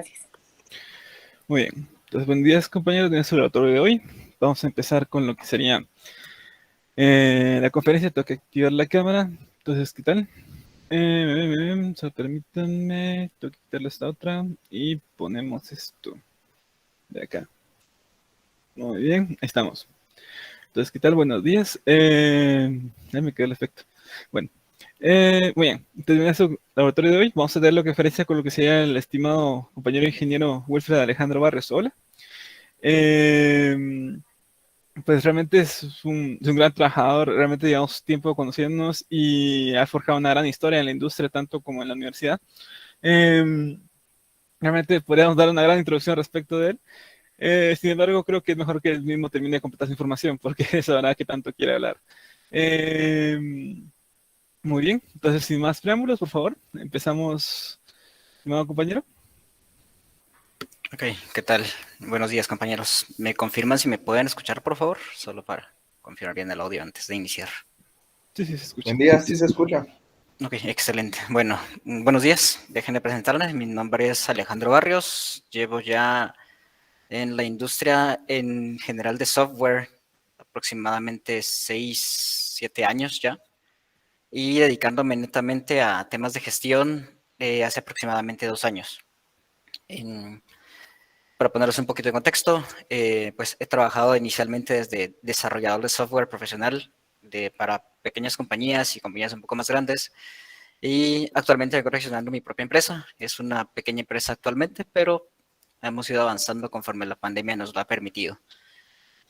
Gracias. Muy bien. Entonces, buenos días, compañeros de nuestro laboratorio de hoy. Vamos a empezar con lo que sería la conferencia. Tengo que activar la cámara. Entonces, ¿qué tal? Solo permítanme, tengo que quitarle esta otra y ponemos esto de acá. Muy bien, ahí estamos. Entonces, ¿qué tal? Buenos días. Ya me quedó el efecto. Bueno, muy bien. Entonces, en nuestro laboratorio de hoy vamos a ver lo que diferencia con lo que sería el estimado compañero ingeniero Wilfred Alejandro Barrios. Hola. Eh, Pues realmente es un gran trabajador, realmente llevamos tiempo conociéndonos y ha forjado una gran historia en la industria, tanto como en la universidad. Eh, Realmente podríamos dar una gran introducción respecto de él. Sin embargo, creo que es mejor que él mismo termine de completar su información, porque sabrá que tanto quiere hablar. Eh, Muy bien, entonces sin más preámbulos, por favor, empezamos, estimado compañero. Ok, ¿qué tal? Buenos días, compañeros. ¿Me confirman si me pueden escuchar, por favor? Solo para confirmar bien el audio antes de iniciar. Sí, sí, se escucha. Buen día, sí se escucha. Ok, excelente. Bueno, buenos días. Déjenme presentarme. Mi nombre es Alejandro Barrios. Llevo ya en la industria en general de software aproximadamente 6, 7 años ya. Y dedicándome netamente a temas de gestión hace aproximadamente 2 años. Para ponerles un poquito de contexto, pues he trabajado inicialmente desde desarrollador de software profesional para pequeñas compañías y compañías un poco más grandes. Y actualmente estoy gestionando mi propia empresa. Es una pequeña empresa actualmente, pero hemos ido avanzando conforme la pandemia nos lo ha permitido.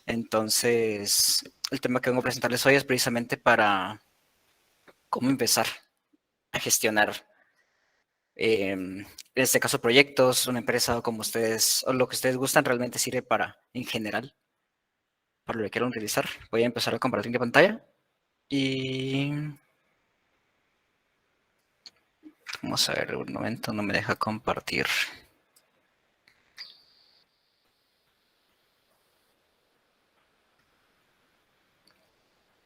Entonces, el tema que vengo a presentarles hoy es precisamente para cómo empezar a gestionar en este caso proyectos, una empresa o como ustedes, o lo que ustedes gustan realmente sirve para, en general, para lo que quieran utilizar. Voy a empezar a compartir mi pantalla y vamos a ver, un momento, no me deja compartir.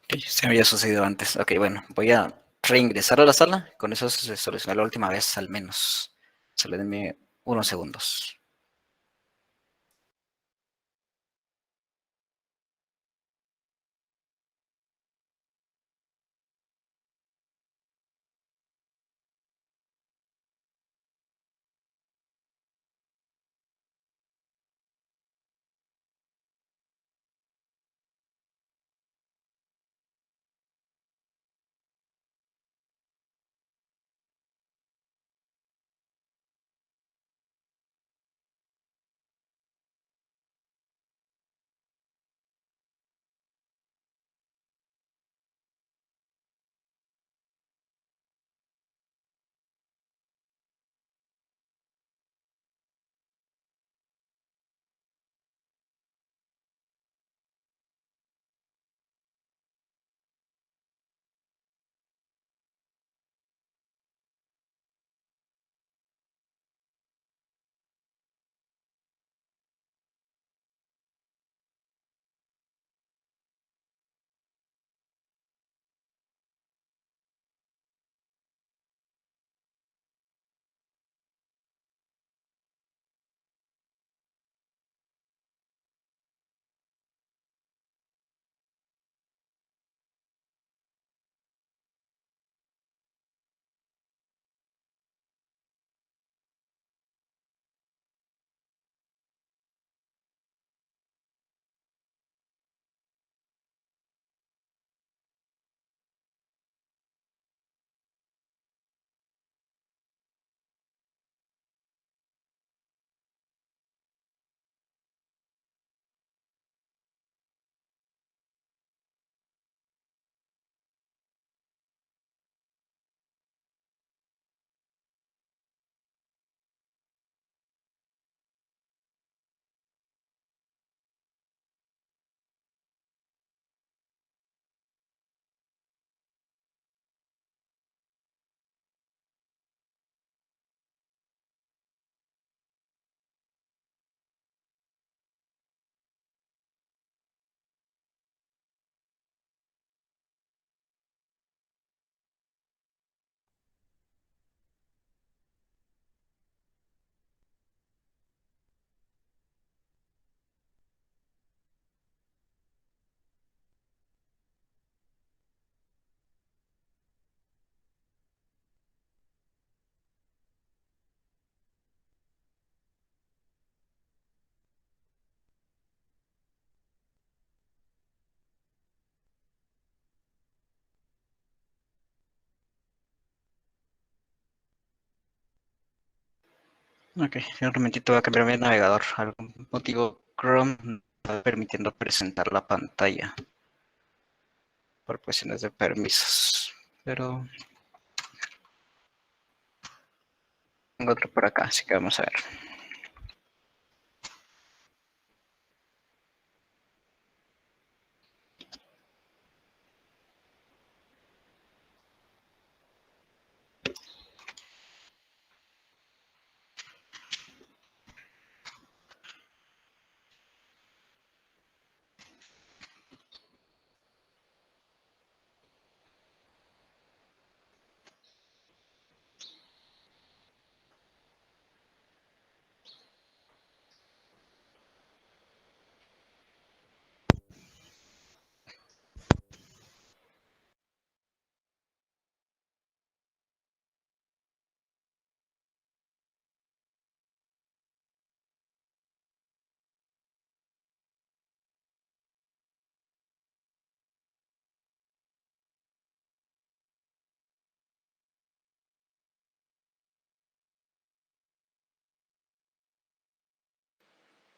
Okay, se me había sucedido antes. Ok, bueno, voy a reingresar a la sala. Con eso se solucionó la última vez al menos. Solo denme unos segundos. Ok, un momentito voy a cambiar mi navegador. Algún motivo Chrome no está permitiendo presentar la pantalla por cuestiones de permisos. Pero tengo otro por acá, así que vamos a ver.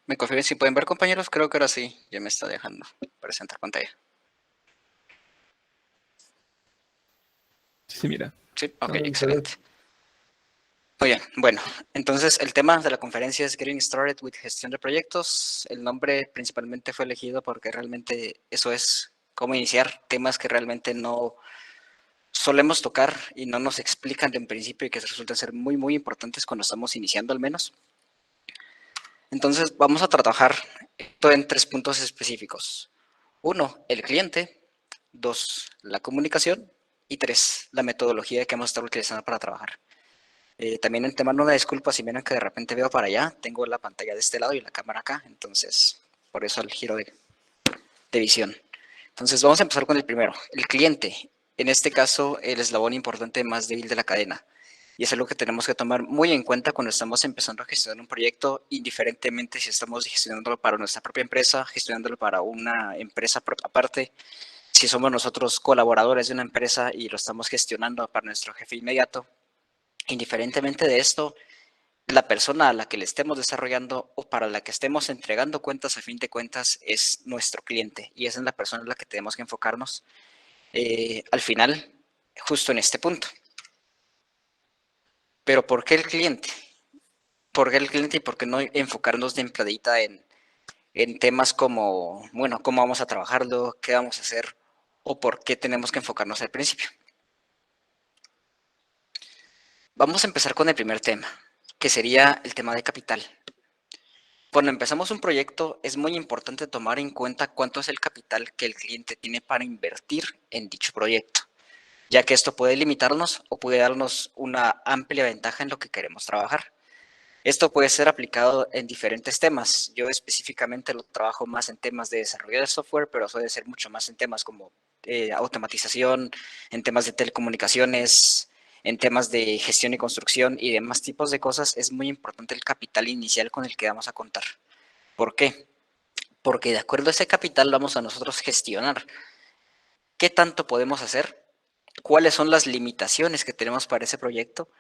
¿Me confirmen si pueden ver, compañeros? Creo que ahora sí, ya me está dejando presentar pantalla. Sí, mira. Sí, ok, excelente. Muy bien, bueno, entonces el tema de la conferencia es Getting Started with Gestión de Proyectos. El nombre principalmente fue elegido porque realmente eso es cómo iniciar temas que realmente no solemos tocar y no nos explican de un principio y que resultan ser muy, muy importantes cuando estamos iniciando al menos. Entonces vamos a trabajar esto en 3 puntos específicos. 1, el cliente. 2, la comunicación. Y 3, la metodología que vamos a estar utilizando para trabajar. También en tema, una disculpa si miran que de repente veo para allá, tengo la pantalla de este lado y la cámara acá, entonces por eso el giro de visión. Entonces vamos a empezar con el primero, el cliente. En este caso, el eslabón importante más débil de la cadena. Y es algo que tenemos que tomar muy en cuenta cuando estamos empezando a gestionar un proyecto, indiferentemente si estamos gestionándolo para nuestra propia empresa, gestionándolo para una empresa aparte, si somos nosotros colaboradores de una empresa y lo estamos gestionando para nuestro jefe inmediato. Indiferentemente de esto, la persona a la que le estemos desarrollando o para la que estemos entregando cuentas, a fin de cuentas, es nuestro cliente y esa es la persona en la que tenemos que enfocarnos al final, justo en este punto. Pero ¿por qué el cliente? ¿Por qué el cliente y por qué no enfocarnos de entradita en temas como, bueno, cómo vamos a trabajarlo, qué vamos a hacer o por qué tenemos que enfocarnos al principio? Vamos a empezar con el primer tema, que sería el tema de capital. Cuando empezamos un proyecto es muy importante tomar en cuenta cuánto es el capital que el cliente tiene para invertir en dicho proyecto, ya que esto puede limitarnos o puede darnos una amplia ventaja en lo que queremos trabajar. Esto puede ser aplicado en diferentes temas. Yo específicamente lo trabajo más en temas de desarrollo de software, pero suele ser mucho más en temas como automatización, en temas de telecomunicaciones, en temas de gestión y construcción y demás tipos de cosas. Es muy importante el capital inicial con el que vamos a contar. ¿Por qué? Porque de acuerdo a ese capital vamos a nosotros gestionar qué tanto podemos hacer, cuáles son las limitaciones que tenemos para ese proyecto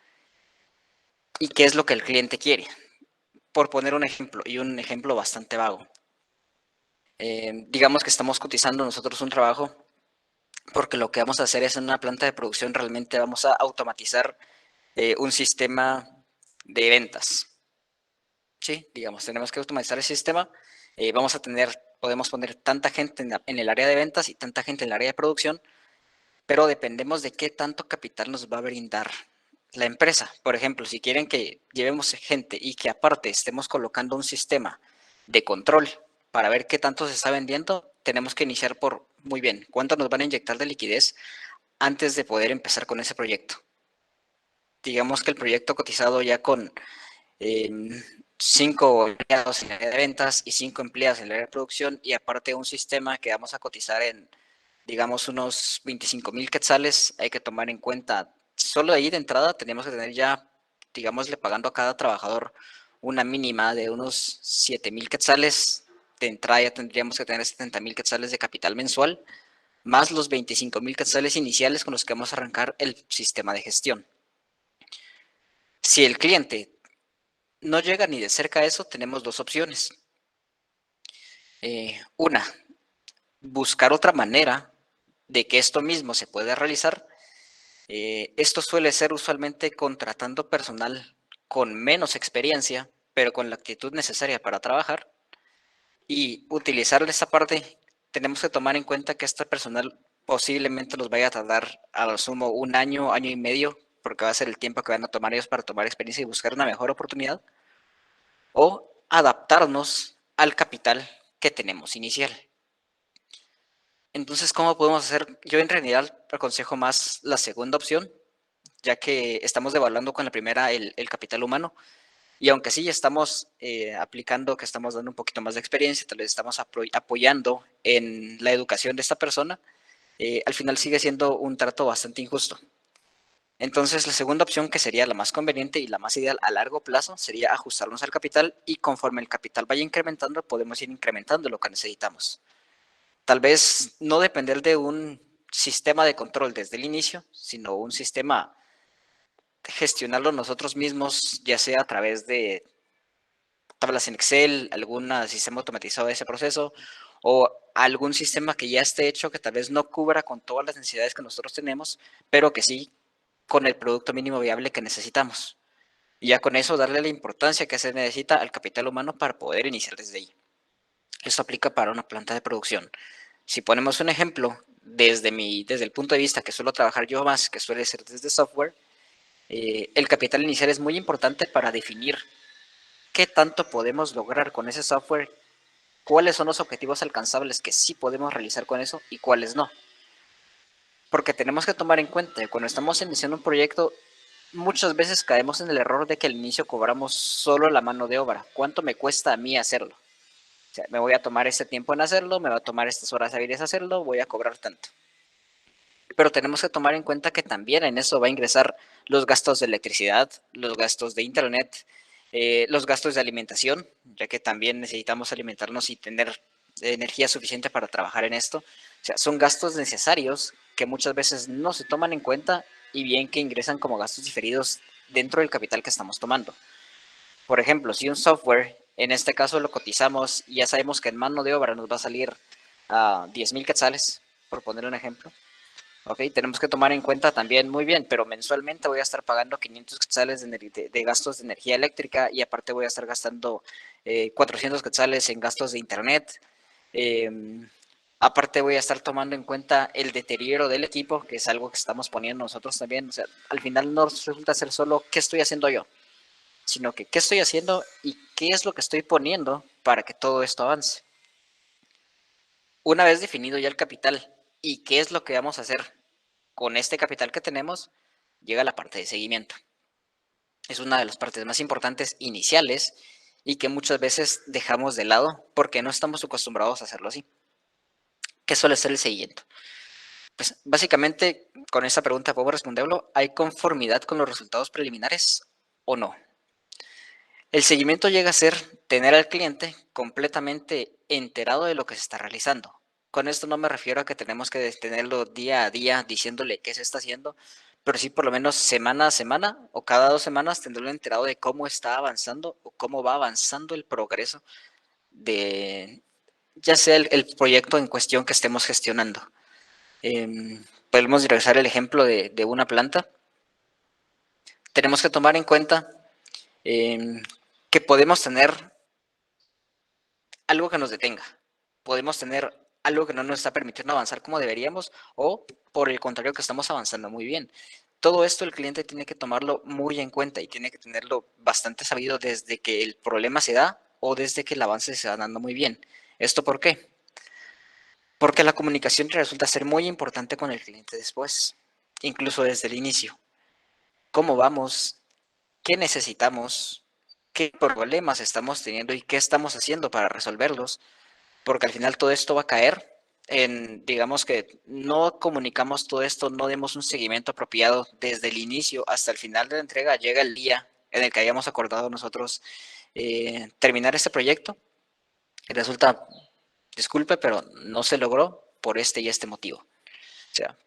y qué es lo que el cliente quiere. Por poner un ejemplo, y un ejemplo bastante vago. Digamos que estamos cotizando nosotros un trabajo porque lo que vamos a hacer es en una planta de producción realmente vamos a automatizar un sistema de ventas. Sí, digamos, tenemos que automatizar el sistema. Vamos a tener, podemos poner tanta gente en el área de ventas y tanta gente en el área de producción, pero dependemos de qué tanto capital nos va a brindar la empresa. Por ejemplo, si quieren que llevemos gente y que aparte estemos colocando un sistema de control para ver qué tanto se está vendiendo, tenemos que iniciar por, muy bien, cuánto nos van a inyectar de liquidez antes de poder empezar con ese proyecto. Digamos que el proyecto cotizado ya con 5 empleados en el área de ventas y 5 empleados en el área de producción y aparte un sistema que vamos a cotizar en, digamos, unos 25,000 quetzales, hay que tomar en cuenta, solo ahí de entrada tenemos que tener ya, digámosle, pagando a cada trabajador una mínima de unos 7,000 quetzales, de entrada ya tendríamos que tener 70,000 quetzales de capital mensual, más los 25,000 quetzales iniciales con los que vamos a arrancar el sistema de gestión. Si el cliente no llega ni de cerca a eso, tenemos dos opciones. Una, buscar otra manera de que esto mismo se pueda realizar. Esto suele ser usualmente contratando personal con menos experiencia, pero con la actitud necesaria para trabajar. Y utilizar esta parte, tenemos que tomar en cuenta que este personal posiblemente nos vaya a tardar a lo sumo un año, año y medio, porque va a ser el tiempo que van a tomar ellos para tomar experiencia y buscar una mejor oportunidad, o adaptarnos al capital que tenemos inicial. Entonces, ¿cómo podemos hacer? Yo en realidad aconsejo más la segunda opción, ya que estamos devaluando con la primera el capital humano. Y aunque sí estamos aplicando, que estamos dando un poquito más de experiencia, tal vez estamos apoyando en la educación de esta persona, al final sigue siendo un trato bastante injusto. Entonces, la segunda opción, que sería la más conveniente y la más ideal a largo plazo, sería ajustarnos al capital y conforme el capital vaya incrementando, podemos ir incrementando lo que necesitamos. Tal vez no depender de un sistema de control desde el inicio, sino un sistema de gestionarlo nosotros mismos, ya sea a través de tablas en Excel, algún sistema automatizado de ese proceso o algún sistema que ya esté hecho que tal vez no cubra con todas las necesidades que nosotros tenemos, pero que sí con el producto mínimo viable que necesitamos. Y ya con eso darle la importancia que se necesita al capital humano para poder iniciar desde ahí. Esto aplica para una planta de producción. Si ponemos un ejemplo, desde el punto de vista que suelo trabajar yo más, que suele ser desde software, el capital inicial es muy importante para definir qué tanto podemos lograr con ese software, cuáles son los objetivos alcanzables que sí podemos realizar con eso y cuáles no. Porque tenemos que tomar en cuenta que cuando estamos iniciando un proyecto, muchas veces caemos en el error de que al inicio cobramos solo la mano de obra. ¿Cuánto me cuesta a mí hacerlo? O sea, me voy a tomar este tiempo en hacerlo, me va a tomar estas horas hábiles hacerlo, voy a cobrar tanto. Pero tenemos que tomar en cuenta que también en eso va a ingresar los gastos de electricidad, los gastos de internet, los gastos de alimentación, ya que también necesitamos alimentarnos y tener energía suficiente para trabajar en esto. O sea, son gastos necesarios que muchas veces no se toman en cuenta y bien que ingresan como gastos diferidos dentro del capital que estamos tomando. Por ejemplo, si un software, en este caso lo cotizamos y ya sabemos que en mano de obra nos va a salir a 10,000 quetzales, por poner un ejemplo. Ok, tenemos que tomar en cuenta también, muy bien, pero mensualmente voy a estar pagando 500 quetzales de gastos de energía eléctrica y aparte voy a estar gastando 400 quetzales en gastos de internet. Eh, Aparte voy a estar tomando en cuenta el deterioro del equipo, que es algo que estamos poniendo nosotros también. O sea, al final no resulta ser solo qué estoy haciendo yo, sino que qué estoy haciendo y qué es lo que estoy poniendo para que todo esto avance. Una vez definido ya el capital y qué es lo que vamos a hacer con este capital que tenemos, llega la parte de seguimiento. Es una de las partes más importantes iniciales y que muchas veces dejamos de lado porque no estamos acostumbrados a hacerlo así. ¿Qué suele ser el seguimiento? Pues básicamente con esta pregunta podemos responderlo, ¿hay conformidad con los resultados preliminares o no? El seguimiento llega a ser tener al cliente completamente enterado de lo que se está realizando. Con esto no me refiero a que tenemos que tenerlo día a día diciéndole qué se está haciendo, pero sí por lo menos semana a semana o cada 2 semanas tenerlo enterado de cómo está avanzando o cómo va avanzando el progreso de ya sea el proyecto en cuestión que estemos gestionando. Podemos regresar el ejemplo de una planta. Tenemos que tomar en cuenta que podemos tener algo que nos detenga. Podemos tener algo que no nos está permitiendo avanzar como deberíamos o por el contrario que estamos avanzando muy bien. Todo esto el cliente tiene que tomarlo muy en cuenta y tiene que tenerlo bastante sabido desde que el problema se da o desde que el avance se va dando muy bien. ¿Esto por qué? Porque la comunicación resulta ser muy importante con el cliente después, incluso desde el inicio. ¿Cómo vamos? ¿Qué necesitamos? ¿Qué problemas estamos teniendo y qué estamos haciendo para resolverlos? Porque al final todo esto va a caer en, digamos que no comunicamos todo esto, no demos un seguimiento apropiado desde el inicio hasta el final de la entrega, llega el día en el que hayamos acordado nosotros terminar este proyecto y resulta, disculpe, pero no se logró por este y este motivo. O sea,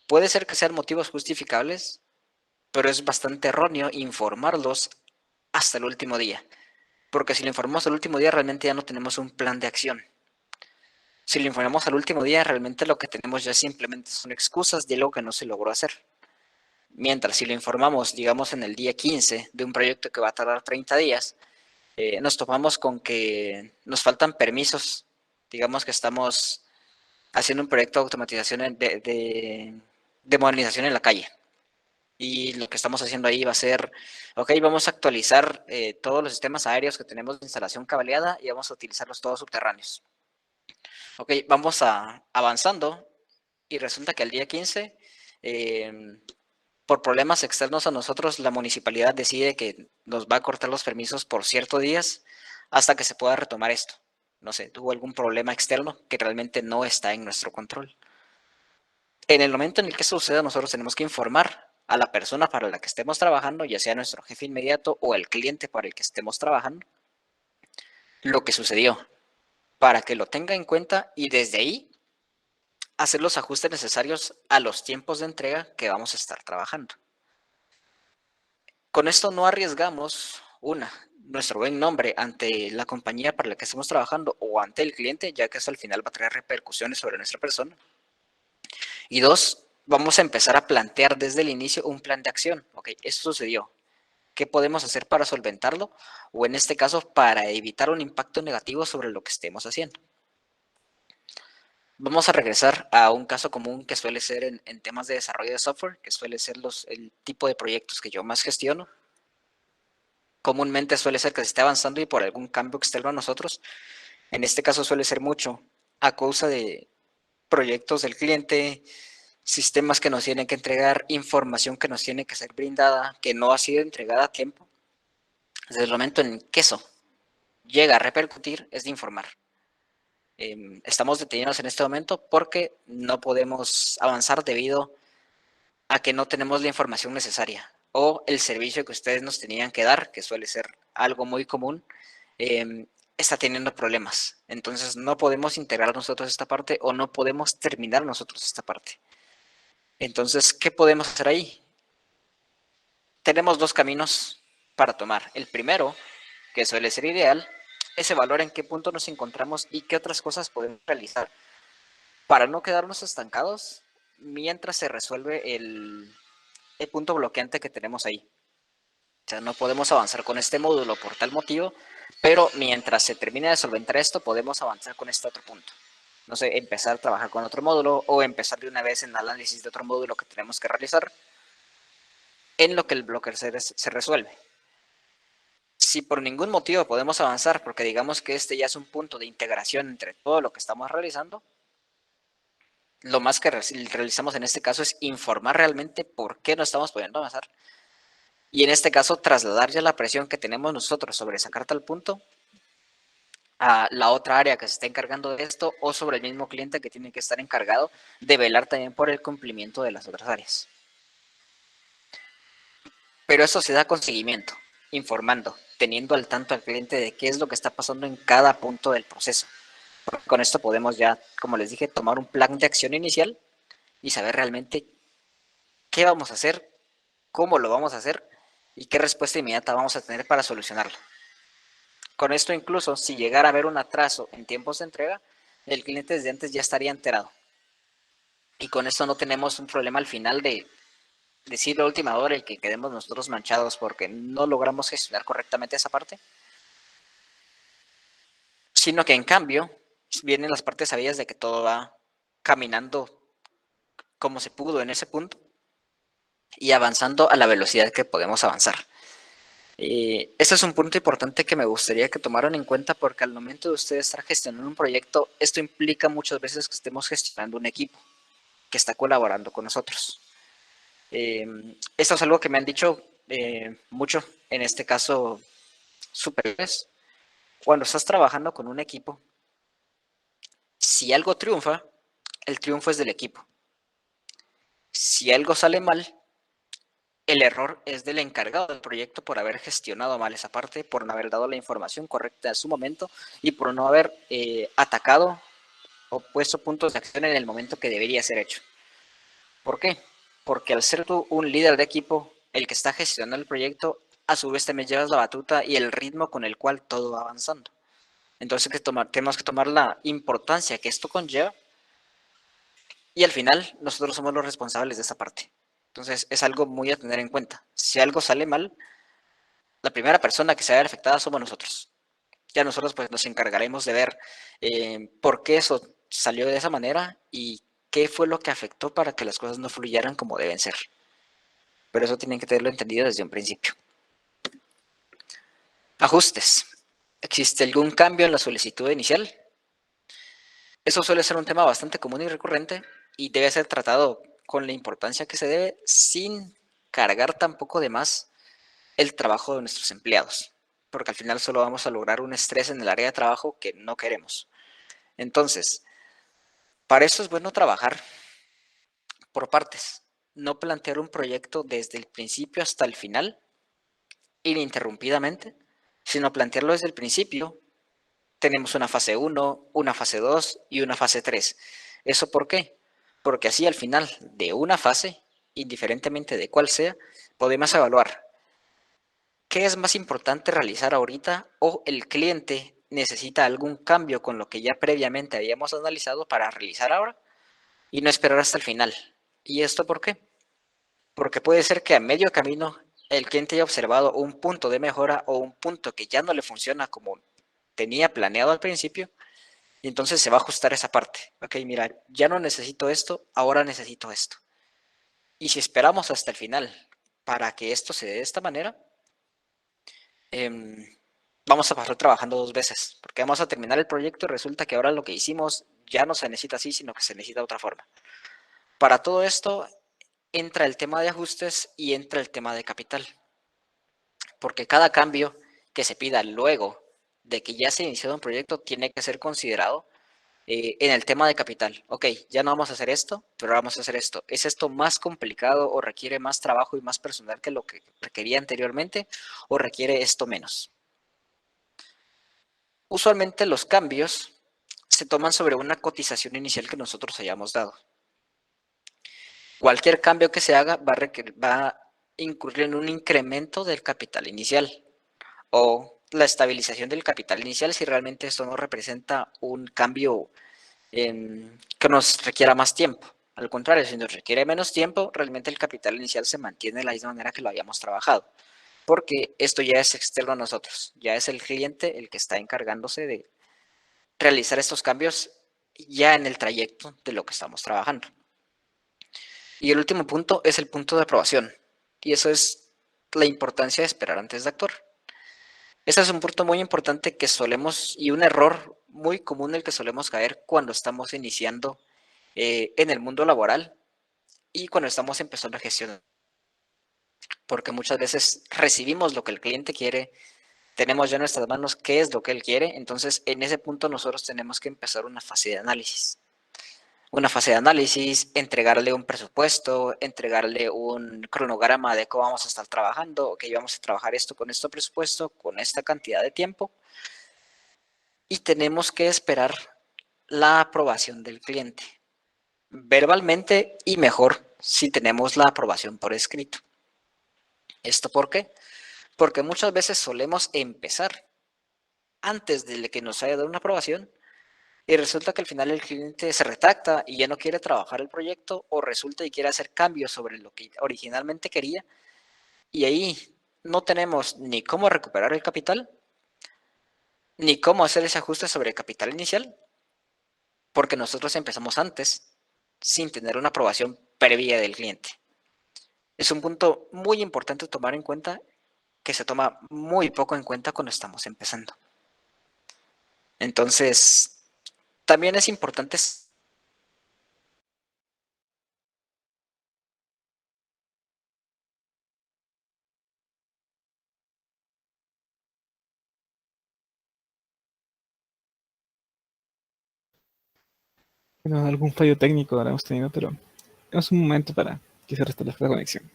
puede ser que sean motivos justificables, pero es bastante erróneo informarlos hasta el último día. Porque si lo informamos al último día, realmente ya no tenemos un plan de acción. Si lo informamos al último día, realmente lo que tenemos ya simplemente son excusas de algo que no se logró hacer. Mientras si lo informamos, digamos, en el día 15 de un proyecto que va a tardar 30 días, nos topamos con que nos faltan permisos. Digamos que estamos haciendo un proyecto de automatización de modernización en la calle. Y lo que estamos haciendo ahí va a ser, ok, vamos a actualizar todos los sistemas aéreos que tenemos de instalación cableada y vamos a utilizarlos todos subterráneos. Ok, vamos avanzando y resulta que al día 15, por problemas externos a nosotros, la municipalidad decide que nos va a cortar los permisos por ciertos días hasta que se pueda retomar esto. No sé, tuvo algún problema externo que realmente no está en nuestro control. En el momento en el que eso suceda, nosotros tenemos que informar a la persona para la que estemos trabajando, ya sea nuestro jefe inmediato o el cliente para el que estemos trabajando, lo que sucedió, para que lo tenga en cuenta y desde ahí hacer los ajustes necesarios a los tiempos de entrega que vamos a estar trabajando. Con esto no arriesgamos, nuestro buen nombre ante la compañía para la que estamos trabajando o ante el cliente, ya que eso al final va a traer repercusiones sobre nuestra persona. Y dos, vamos a empezar a plantear desde el inicio un plan de acción. Ok, esto sucedió. ¿Qué podemos hacer para solventarlo? O en este caso, para evitar un impacto negativo sobre lo que estemos haciendo. Vamos a regresar a un caso común que suele ser en temas de desarrollo de software, que suele ser el tipo de proyectos que yo más gestiono. Comúnmente suele ser que se esté avanzando y por algún cambio externo a nosotros. En este caso suele ser mucho a causa de proyectos del cliente, sistemas que nos tienen que entregar, información que nos tiene que ser brindada, que no ha sido entregada a tiempo. Desde el momento en que eso llega a repercutir, es de informar. Estamos detenidos en este momento porque no podemos avanzar debido a que no tenemos la información necesaria o el servicio que ustedes nos tenían que dar, que suele ser algo muy común, está teniendo problemas. Entonces no podemos integrar nosotros esta parte o no podemos terminar nosotros esta parte. Entonces, ¿qué podemos hacer ahí? Tenemos dos caminos para tomar. El primero, que suele ser ideal, es evaluar en qué punto nos encontramos y qué otras cosas podemos realizar para no quedarnos estancados mientras se resuelve el punto bloqueante que tenemos ahí. O sea, no podemos avanzar con este módulo por tal motivo, pero mientras se termine de solventar esto, podemos avanzar con este otro punto. No sé, empezar a trabajar con otro módulo o empezar de una vez en análisis de otro módulo que tenemos que realizar en lo que el bloque se resuelve. Si por ningún motivo podemos avanzar, porque digamos que este ya es un punto de integración entre todo lo que estamos realizando, lo más que realizamos en este caso es informar realmente por qué no estamos pudiendo avanzar. Y en este caso, trasladar ya la presión que tenemos nosotros sobre sacar tal punto a la otra área que se está encargando de esto o sobre el mismo cliente que tiene que estar encargado de velar también por el cumplimiento de las otras áreas. Pero eso se da con seguimiento, informando, teniendo al tanto al cliente de qué es lo que está pasando en cada punto del proceso. Porque con esto podemos ya, como les dije, tomar un plan de acción inicial y saber realmente qué vamos a hacer, cómo lo vamos a hacer y qué respuesta inmediata vamos a tener para solucionarlo. Con esto incluso, si llegara a haber un atraso en tiempos de entrega, el cliente desde antes ya estaría enterado. Y con esto no tenemos un problema al final de decir la última hora y que quedemos nosotros manchados porque no logramos gestionar correctamente esa parte, sino que en cambio vienen las partes sabidas de que todo va caminando como se pudo en ese punto y avanzando a la velocidad que podemos avanzar. Este es un punto importante que me gustaría que tomaran en cuenta porque al momento de ustedes estar gestionando un proyecto, esto implica muchas veces que estemos gestionando un equipo que está colaborando con nosotros. Esto es algo que me han dicho mucho, en este caso, superiores. Cuando estás trabajando con un equipo, si algo triunfa, el triunfo es del equipo. Si algo sale mal, el error es del encargado del proyecto por haber gestionado mal esa parte, por no haber dado la información correcta en su momento y por no haber atacado o puesto puntos de acción en el momento que debería ser hecho. ¿Por qué? Porque al ser tú un líder de equipo, el que está gestionando el proyecto, a su vez también llevas la batuta y el ritmo con el cual todo va avanzando. Entonces tenemos que tomar la importancia que esto conlleva y al final nosotros somos los responsables de esa parte. Entonces es algo muy a tener en cuenta. Si algo sale mal, la primera persona que se va a ver afectada somos nosotros. Ya nosotros pues nos encargaremos de ver por qué eso salió de esa manera y qué fue lo que afectó para que las cosas no fluyeran como deben ser. Pero eso tienen que tenerlo entendido desde un principio. Ajustes. ¿Existe algún cambio en la solicitud inicial? Eso suele ser un tema bastante común y recurrente y debe ser tratado con la importancia que se debe sin cargar tampoco de más el trabajo de nuestros empleados, porque al final solo vamos a lograr un estrés en el área de trabajo que no queremos. Entonces, para eso es bueno trabajar por partes, no plantear un proyecto desde el principio hasta el final, ininterrumpidamente, sino plantearlo desde el principio. Tenemos una fase 1, una fase 2 y una fase 3. ¿Eso por qué? Porque así al final de una fase, indiferentemente de cuál sea, podemos evaluar qué es más importante realizar ahorita o el cliente necesita algún cambio con lo que ya previamente habíamos analizado para realizar ahora y no esperar hasta el final. ¿Y esto por qué? Porque puede ser que a medio camino el cliente haya observado un punto de mejora o un punto que ya no le funciona como tenía planeado al principio y entonces se va a ajustar esa parte. Ok, mira, ya no necesito esto, ahora necesito esto. Y si esperamos hasta el final para que esto se dé de esta manera, vamos a pasar trabajando dos veces, porque vamos a terminar el proyecto y resulta que ahora lo que hicimos ya no se necesita así, sino que se necesita de otra forma. Para todo esto entra el tema de ajustes y entra el tema de capital, porque cada cambio que se pida luego de que ya se ha iniciado un proyecto tiene que ser considerado en el tema de capital. Ok, ya no vamos a hacer esto, pero vamos a hacer esto. ¿Es esto más complicado o requiere más trabajo y más personal que lo que requería anteriormente o requiere esto menos? Usualmente los cambios se toman sobre una cotización inicial que nosotros hayamos dado. Cualquier cambio que se haga va a incurrir en un incremento del capital inicial o la estabilización del capital inicial si realmente esto no representa un cambio que nos requiera más tiempo. Al contrario, si nos requiere menos tiempo, realmente el capital inicial se mantiene de la misma manera que lo habíamos trabajado, porque esto ya es externo a nosotros, ya es el cliente el que está encargándose de realizar estos cambios ya en el trayecto de lo que estamos trabajando. Y el último punto es el punto de aprobación, y eso es la importancia de esperar antes de actuar. Este es un punto muy importante que solemos, y un error muy común el que solemos caer cuando estamos iniciando en el mundo laboral y cuando estamos empezando a gestionar, porque muchas veces recibimos lo que el cliente quiere, tenemos ya en nuestras manos qué es lo que él quiere, entonces en ese punto nosotros tenemos que empezar una fase de análisis. Una fase de análisis, entregarle un presupuesto, entregarle un cronograma de cómo vamos a estar trabajando, ok, vamos a trabajar esto con este presupuesto, con esta cantidad de tiempo, y tenemos que esperar la aprobación del cliente, verbalmente y mejor si tenemos la aprobación por escrito. ¿Esto por qué? Porque muchas veces solemos empezar antes de que nos haya dado una aprobación y resulta que al final el cliente se retracta y ya no quiere trabajar el proyecto o resulta y quiere hacer cambios sobre lo que originalmente quería y ahí no tenemos ni cómo recuperar el capital ni cómo hacer ese ajuste sobre el capital inicial porque nosotros empezamos antes sin tener una aprobación previa del cliente. Es un punto muy importante tomar en cuenta que se toma muy poco en cuenta cuando estamos empezando. Entonces, también es importante. Bueno, algún fallo técnico ahora hemos tenido, pero es un momento para que se restablezca la conexión.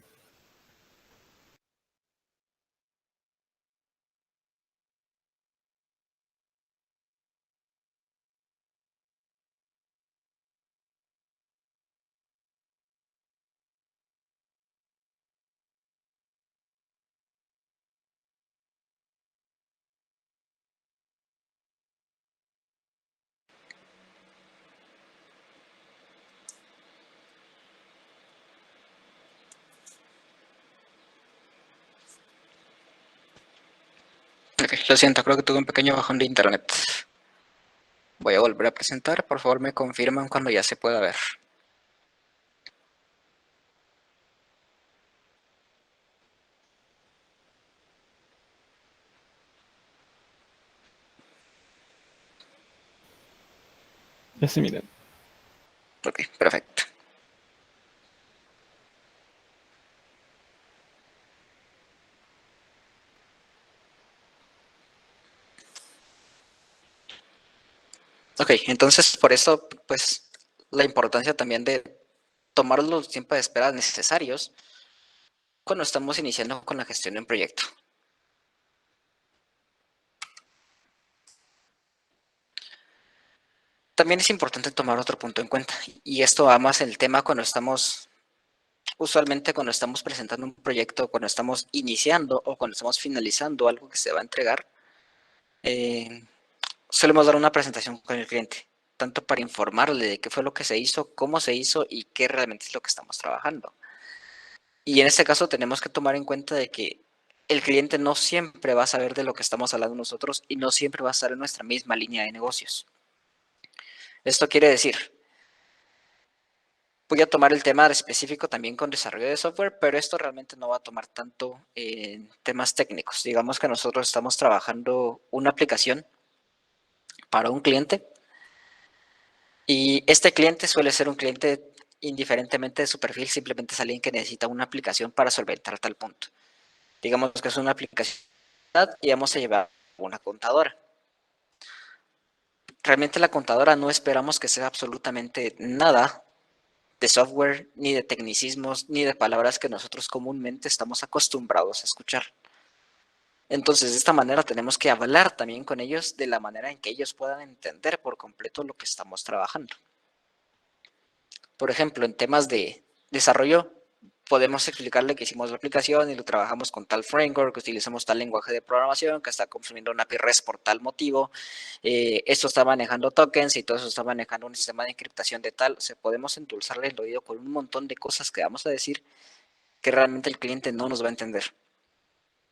Lo siento, creo que tuve un pequeño bajón de internet. Voy a volver a presentar. Por favor, me confirman cuando ya se pueda ver. Ya se miran. Ok, perfecto. Ok, entonces por eso, pues, la importancia también de tomar los tiempos de espera necesarios cuando estamos iniciando con la gestión de un proyecto. También es importante tomar otro punto en cuenta, y esto va más el tema cuando estamos, usualmente cuando estamos presentando un proyecto, cuando estamos iniciando o cuando estamos finalizando algo que se va a entregar, solemos dar una presentación con el cliente, tanto para informarle de qué fue lo que se hizo, cómo se hizo y qué realmente es lo que estamos trabajando. Y en este caso tenemos que tomar en cuenta de que el cliente no siempre va a saber de lo que estamos hablando nosotros y no siempre va a estar en nuestra misma línea de negocios. Esto quiere decir, voy a tomar el tema específico también con desarrollo de software, pero esto realmente no va a tomar tanto en temas técnicos. Digamos que nosotros estamos trabajando una aplicación para un cliente y este cliente suele ser un cliente indiferentemente de su perfil, simplemente es alguien que necesita una aplicación para solventar tal punto. Digamos que es una aplicación y vamos a llevar una contadora. Realmente la contadora no esperamos que sea absolutamente nada de software, ni de tecnicismos, ni de palabras que nosotros comúnmente estamos acostumbrados a escuchar. Entonces, de esta manera tenemos que hablar también con ellos de la manera en que ellos puedan entender por completo lo que estamos trabajando. Por ejemplo, en temas de desarrollo, podemos explicarle que hicimos la aplicación y lo trabajamos con tal framework, que utilizamos tal lenguaje de programación, que está consumiendo una API REST por tal motivo, esto está manejando tokens y todo eso está manejando un sistema de encriptación de tal. O sea, podemos endulzarle el oído con un montón de cosas que vamos a decir que realmente el cliente no nos va a entender.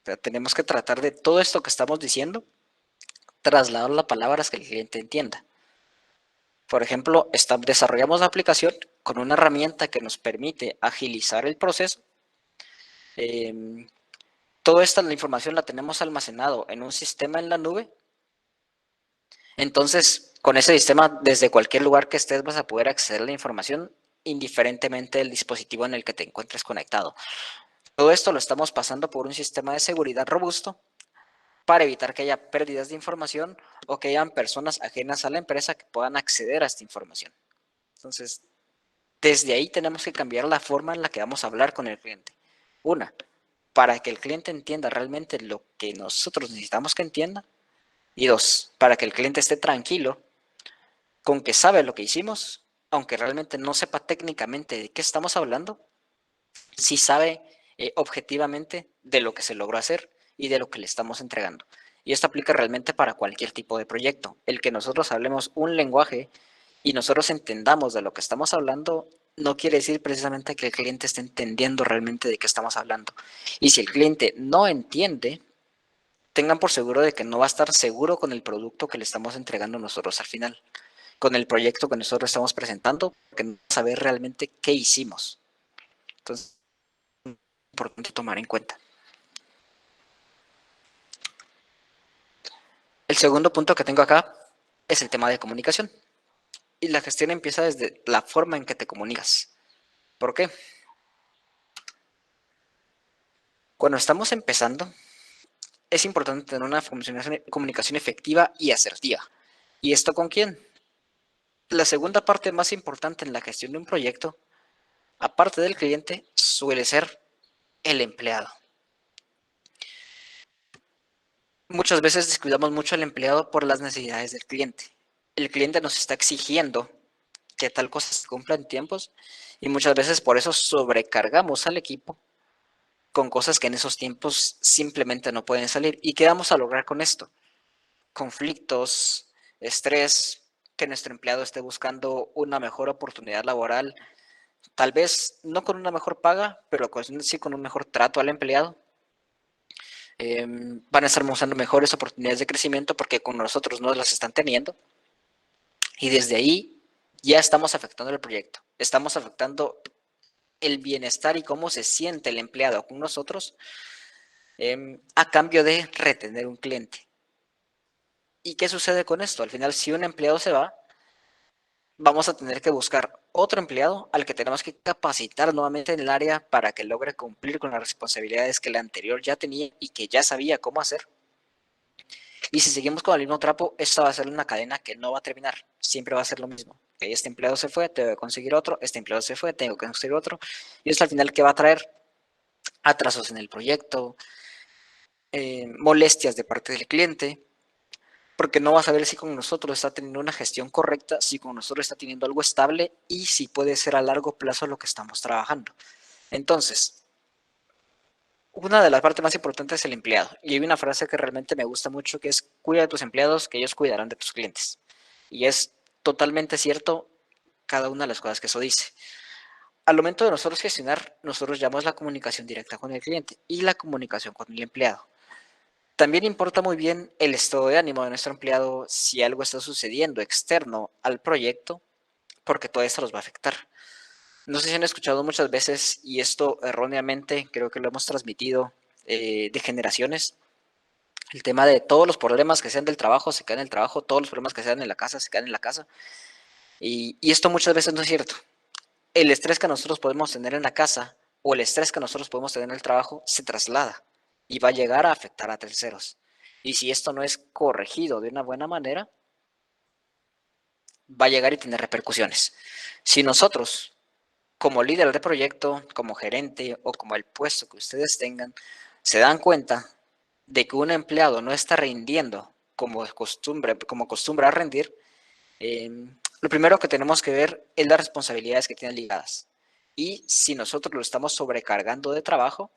O sea, tenemos que tratar de todo esto que estamos diciendo, trasladarlo a palabras que el cliente entienda. Por ejemplo, desarrollamos la aplicación con una herramienta que nos permite agilizar el proceso. Toda la información la tenemos almacenado en un sistema en la nube. Entonces, con ese sistema, desde cualquier lugar que estés vas a poder acceder a la información indiferentemente del dispositivo en el que te encuentres conectado. Todo esto lo estamos pasando por un sistema de seguridad robusto para evitar que haya pérdidas de información o que hayan personas ajenas a la empresa que puedan acceder a esta información. Entonces, desde ahí tenemos que cambiar la forma en la que vamos a hablar con el cliente. Una, para que el cliente entienda realmente lo que nosotros necesitamos que entienda. Y dos, para que el cliente esté tranquilo con que sabe lo que hicimos, aunque realmente no sepa técnicamente de qué estamos hablando, sí sabe objetivamente de lo que se logró hacer y de lo que le estamos entregando. Y esto aplica realmente para cualquier tipo de proyecto. El que nosotros hablemos un lenguaje y nosotros entendamos de lo que estamos hablando no quiere decir precisamente que el cliente esté entendiendo realmente de qué estamos hablando. Y si el cliente no entiende, tengan por seguro de que no va a estar seguro con el producto que le estamos entregando nosotros al final, con el proyecto que nosotros estamos presentando, porque no saber realmente qué hicimos. Entonces, es importante tomar en cuenta. El segundo punto que tengo acá es el tema de comunicación. Y la gestión empieza desde la forma en que te comunicas. ¿Por qué? Cuando estamos empezando, es importante tener una comunicación efectiva y asertiva. ¿Y esto con quién? La segunda parte más importante en la gestión de un proyecto, aparte del cliente, suele ser el empleado. Muchas veces descuidamos mucho al empleado por las necesidades del cliente. El cliente nos está exigiendo que tal cosa se cumpla en tiempos y muchas veces por eso sobrecargamos al equipo con cosas que en esos tiempos simplemente no pueden salir. ¿Y qué vamos a lograr con esto? Conflictos, estrés, que nuestro empleado esté buscando una mejor oportunidad laboral, tal vez no con una mejor paga, pero sí con un mejor trato al empleado. van a estar mostrando mejores oportunidades de crecimiento porque con nosotros no las están teniendo. Y desde ahí ya estamos afectando el proyecto, estamos afectando el bienestar y cómo se siente el empleado con nosotros a cambio de retener un cliente. ¿Y qué sucede con esto? Al final, si un empleado se va, vamos a tener que buscar otro empleado al que tenemos que capacitar nuevamente en el área para que logre cumplir con las responsabilidades que el anterior ya tenía y que ya sabía cómo hacer. Y si seguimos con el mismo trapo, esta va a ser una cadena que no va a terminar. Siempre va a ser lo mismo. Este empleado se fue, tengo que conseguir otro. Este empleado se fue, tengo que conseguir otro. Y esto al final, ¿qué va a traer? Atrasos en el proyecto, molestias de parte del cliente, porque no va a saber si con nosotros está teniendo una gestión correcta, si con nosotros está teniendo algo estable y si puede ser a largo plazo lo que estamos trabajando. Entonces, una de las partes más importantes es el empleado. Y hay una frase que realmente me gusta mucho que es: cuida de tus empleados, que ellos cuidarán de tus clientes. Y es totalmente cierto cada una de las cosas que eso dice. Al momento de nosotros gestionar, nosotros llamamos la comunicación directa con el cliente y la comunicación con el empleado. También importa muy bien el estado de ánimo de nuestro empleado si algo está sucediendo externo al proyecto, porque todo esto los va a afectar. No sé si han escuchado muchas veces, y esto erróneamente creo que lo hemos transmitido de generaciones, el tema de todos los problemas que sean del trabajo se quedan en el trabajo, todos los problemas que sean en la casa se quedan en la casa. Y esto muchas veces no es cierto. El estrés que nosotros podemos tener en la casa o el estrés que nosotros podemos tener en el trabajo se traslada y va a llegar a afectar a terceros. Y si esto no es corregido de una buena manera, va a llegar y tener repercusiones. Si nosotros, como líder de proyecto, como gerente o como el puesto que ustedes tengan, se dan cuenta de que un empleado no está rindiendo como acostumbra a rendir, lo primero que tenemos que ver es las responsabilidades que tienen ligadas. Y si nosotros lo estamos sobrecargando de trabajo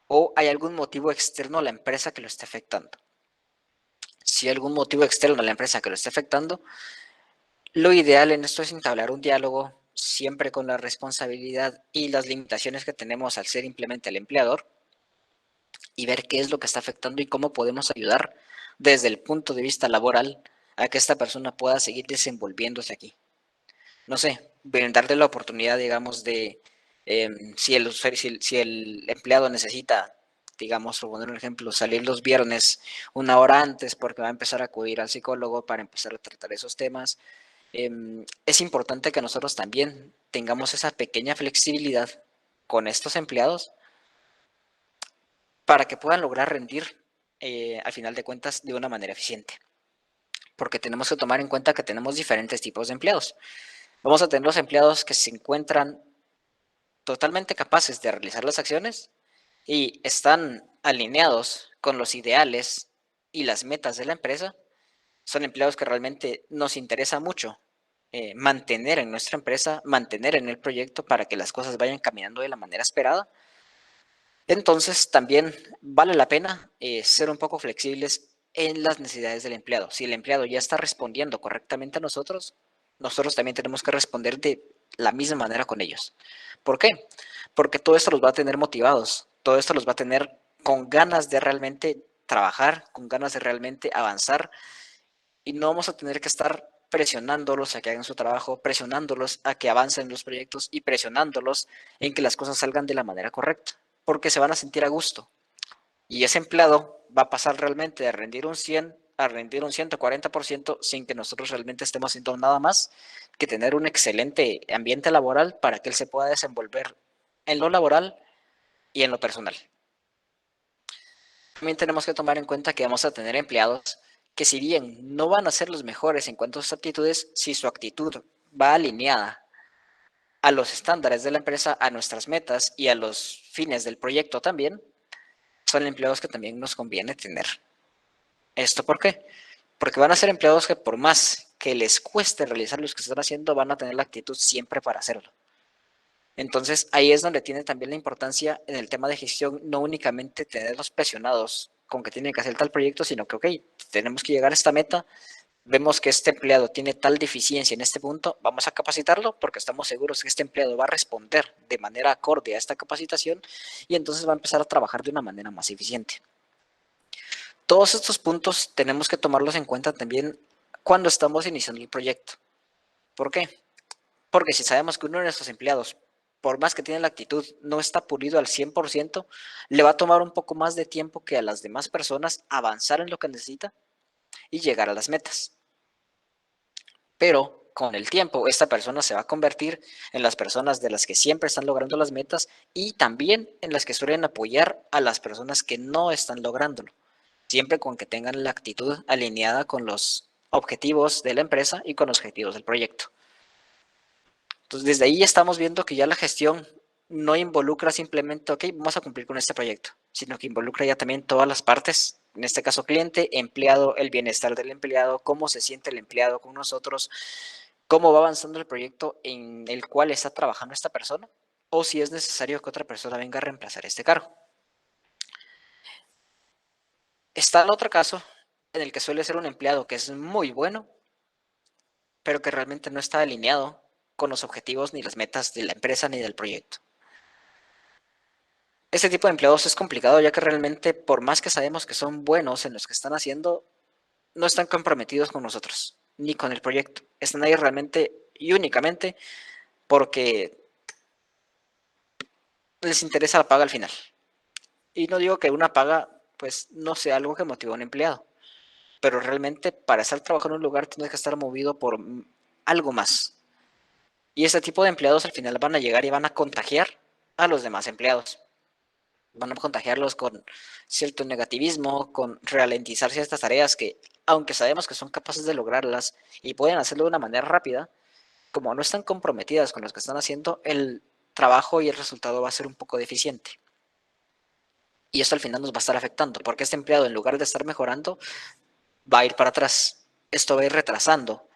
o hay algún motivo externo a la empresa que lo esté afectando. Si hay algún motivo externo a la empresa que lo esté afectando, lo ideal en esto es entablar un diálogo siempre con la responsabilidad y las limitaciones que tenemos al ser simplemente el empleador y ver qué es lo que está afectando y cómo podemos ayudar desde el punto de vista laboral a que esta persona pueda seguir desenvolviéndose aquí. No sé, brindarle la oportunidad, digamos, de si el empleado necesita, digamos, por poner un ejemplo, salir los viernes una hora antes porque va a empezar a acudir al psicólogo para empezar a tratar esos temas, es importante que nosotros también tengamos esa pequeña flexibilidad con estos empleados para que puedan lograr rendir al final de cuentas de una manera eficiente. Porque tenemos que tomar en cuenta que tenemos diferentes tipos de empleados. Vamos a tener los empleados que se encuentran totalmente capaces de realizar las acciones y están alineados con los ideales y las metas de la empresa. Son empleados que realmente nos interesa mucho mantener en nuestra empresa, mantener en el proyecto para que las cosas vayan caminando de la manera esperada. Entonces, también vale la pena ser un poco flexibles en las necesidades del empleado. Si el empleado ya está respondiendo correctamente a nosotros, nosotros también tenemos que responder de la misma manera con ellos. ¿Por qué? Porque todo esto los va a tener motivados, todo esto los va a tener con ganas de realmente trabajar, con ganas de realmente avanzar y no vamos a tener que estar presionándolos a que hagan su trabajo, presionándolos a que avancen los proyectos y presionándolos en que las cosas salgan de la manera correcta, porque se van a sentir a gusto. Y ese empleado va a pasar realmente de rendir un 100 a rendir un 140% sin que nosotros realmente estemos haciendo nada más que tener un excelente ambiente laboral para que él se pueda desenvolver en lo laboral y en lo personal. También tenemos que tomar en cuenta que vamos a tener empleados que si bien no van a ser los mejores en cuanto a sus aptitudes, si su actitud va alineada a los estándares de la empresa, a nuestras metas y a los fines del proyecto también, son empleados que también nos conviene tener. ¿Esto por qué? Porque van a ser empleados que por más que les cueste realizar lo que están haciendo, van a tener la actitud siempre para hacerlo. Entonces, ahí es donde tiene también la importancia en el tema de gestión, no únicamente tenerlos presionados con que tienen que hacer tal proyecto, sino que, ok, tenemos que llegar a esta meta, vemos que este empleado tiene tal deficiencia en este punto, vamos a capacitarlo porque estamos seguros que este empleado va a responder de manera acorde a esta capacitación y entonces va a empezar a trabajar de una manera más eficiente. Todos estos puntos tenemos que tomarlos en cuenta también cuando estamos iniciando el proyecto. ¿Por qué? Porque si sabemos que uno de nuestros empleados, por más que tiene la actitud, no está pulido al 100%, le va a tomar un poco más de tiempo que a las demás personas avanzar en lo que necesita y llegar a las metas. Pero con el tiempo, esta persona se va a convertir en las personas de las que siempre están logrando las metas y también en las que suelen apoyar a las personas que no están lográndolo, siempre con que tengan la actitud alineada con los objetivos de la empresa y con los objetivos del proyecto. Entonces, desde ahí estamos viendo que ya la gestión no involucra simplemente, ok, vamos a cumplir con este proyecto, sino que involucra ya también todas las partes, en este caso cliente, empleado, el bienestar del empleado, cómo se siente el empleado con nosotros, cómo va avanzando el proyecto en el cual está trabajando esta persona, o si es necesario que otra persona venga a reemplazar este cargo. Está el otro caso en el que suele ser un empleado que es muy bueno, pero que realmente no está alineado con los objetivos ni las metas de la empresa ni del proyecto. Este tipo de empleados es complicado ya que realmente por más que sabemos que son buenos en los que están haciendo, no están comprometidos con nosotros ni con el proyecto. Están ahí realmente y únicamente porque les interesa la paga al final. Y no digo que una paga pues no sea algo que motive a un empleado, pero realmente para estar trabajando en un lugar tienes que estar movido por algo más. Y este tipo de empleados al final van a llegar y van a contagiar a los demás empleados. Van a contagiarlos con cierto negativismo, con ralentizar ciertas tareas que, aunque sabemos que son capaces de lograrlas y pueden hacerlo de una manera rápida, como no están comprometidas con los que están haciendo, el trabajo y el resultado va a ser un poco deficiente. Y esto al final nos va a estar afectando, porque este empleado, en lugar de estar mejorando, va a ir para atrás. Esto va a ir retrasando.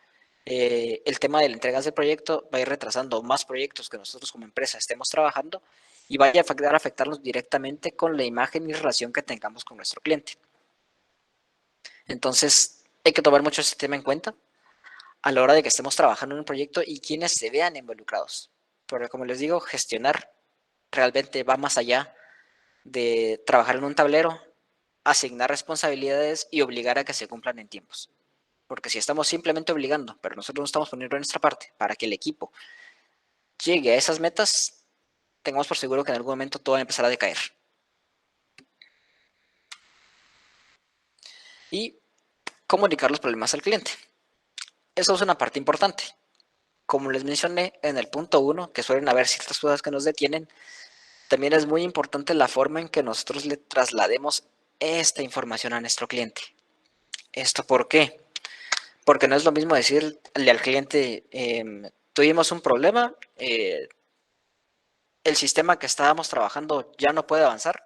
El tema de la entrega del proyecto va a ir retrasando más proyectos que nosotros como empresa estemos trabajando y vaya a afectarnos directamente con la imagen y relación que tengamos con nuestro cliente. Entonces, hay que tomar mucho este tema en cuenta a la hora de que estemos trabajando en un proyecto y quienes se vean involucrados. Porque como les digo, gestionar realmente va más allá de trabajar en un tablero, asignar responsabilidades y obligar a que se cumplan en tiempos. Porque si estamos simplemente obligando, pero nosotros no estamos poniendo nuestra parte para que el equipo llegue a esas metas, tengamos por seguro que en algún momento todo va a empezar a decaer. Y comunicar los problemas al cliente. Eso es una parte importante. Como les mencioné en el punto 1, que suelen haber ciertas cosas que nos detienen, también es muy importante la forma en que nosotros le traslademos esta información a nuestro cliente. ¿Esto por qué? Porque no es lo mismo decirle al cliente, tuvimos un problema, el sistema que estábamos trabajando ya no puede avanzar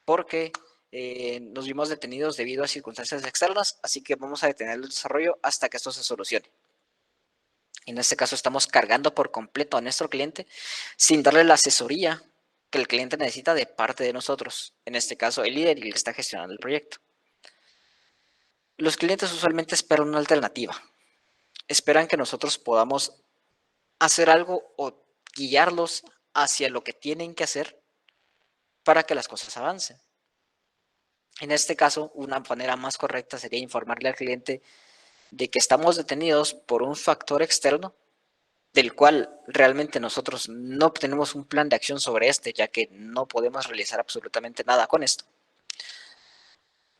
porque nos vimos detenidos debido a circunstancias externas, así que vamos a detener el desarrollo hasta que esto se solucione. En este caso estamos cargando por completo a nuestro cliente sin darle la asesoría que el cliente necesita de parte de nosotros, en este caso el líder y el que está gestionando el proyecto. Los clientes usualmente esperan una alternativa, esperan que nosotros podamos hacer algo o guiarlos hacia lo que tienen que hacer para que las cosas avancen. En este caso, una manera más correcta sería informarle al cliente de que estamos detenidos por un factor externo del cual realmente nosotros no tenemos un plan de acción sobre este, ya que no podemos realizar absolutamente nada con esto.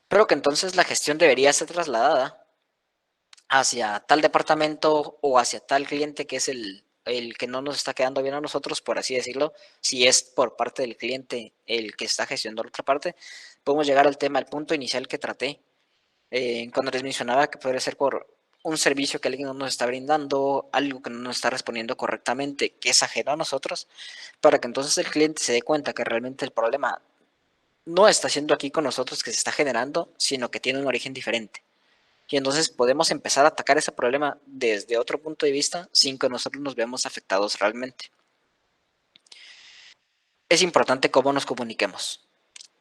Pero que entonces la gestión debería ser trasladada hacia tal departamento o hacia tal cliente que es el que no nos está quedando bien a nosotros, por así decirlo. Si es por parte del cliente el que está gestionando la otra parte, podemos llegar al tema, al punto inicial que traté, cuando les mencionaba que podría ser por un servicio que alguien no nos está brindando, algo que no nos está respondiendo correctamente, que es ajeno a nosotros, para que entonces el cliente se dé cuenta que realmente el problema no está siendo aquí con nosotros que se está generando, sino que tiene un origen diferente. Y entonces podemos empezar a atacar ese problema desde otro punto de vista sin que nosotros nos veamos afectados realmente. Es importante cómo nos comuniquemos.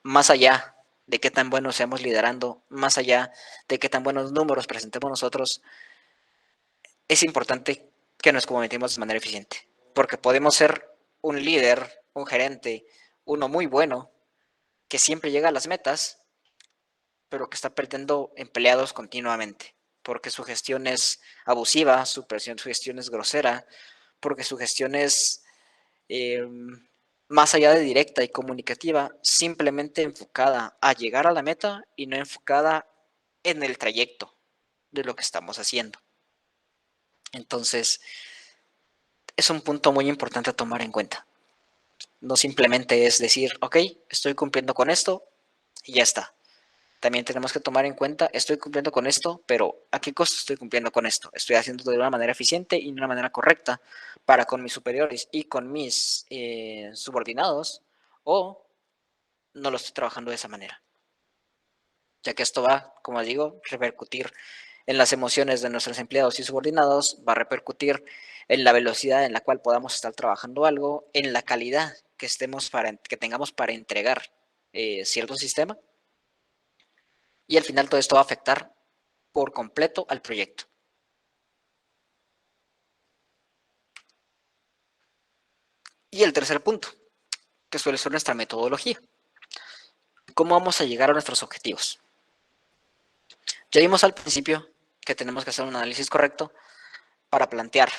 Más allá de qué tan buenos seamos liderando, más allá de qué tan buenos números presentemos nosotros, es importante que nos comuniquemos de manera eficiente. Porque podemos ser un líder, un gerente, uno muy bueno, que siempre llega a las metas, pero que está perdiendo empleados continuamente, porque su gestión es abusiva, su gestión es grosera, porque su gestión es más allá de directa y comunicativa, simplemente enfocada a llegar a la meta y no enfocada en el trayecto de lo que estamos haciendo. Entonces, es un punto muy importante a tomar en cuenta. No simplemente es decir, ok, estoy cumpliendo con esto y ya está. También tenemos que tomar en cuenta, estoy cumpliendo con esto, pero ¿a qué costo estoy cumpliendo con esto? ¿Estoy haciendo de una manera eficiente y de una manera correcta para con mis superiores y con mis subordinados? ¿O no lo estoy trabajando de esa manera? Ya que esto va, como digo, repercutir en las emociones de nuestros empleados y subordinados, va a repercutir en la velocidad en la cual podamos estar trabajando algo, en la calidad que tengamos para entregar cierto sistema, y al final todo esto va a afectar por completo al proyecto. Y el tercer punto, que suele ser nuestra metodología. ¿Cómo vamos a llegar a nuestros objetivos? Ya vimos al principio que tenemos que hacer un análisis correcto para plantear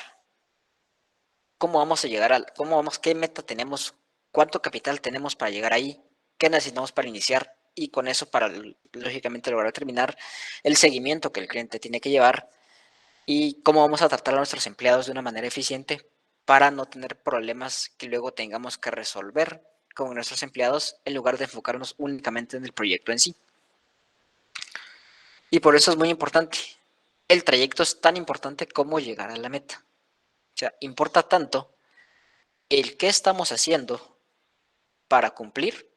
cómo vamos a llegar qué meta tenemos, cuánto capital tenemos para llegar ahí, qué necesitamos para iniciar y con eso para lógicamente lograr terminar el seguimiento que el cliente tiene que llevar y cómo vamos a tratar a nuestros empleados de una manera eficiente para no tener problemas que luego tengamos que resolver con nuestros empleados en lugar de enfocarnos únicamente en el proyecto en sí. Y por eso es muy importante. El trayecto es tan importante como llegar a la meta. O sea, importa tanto el qué estamos haciendo para cumplir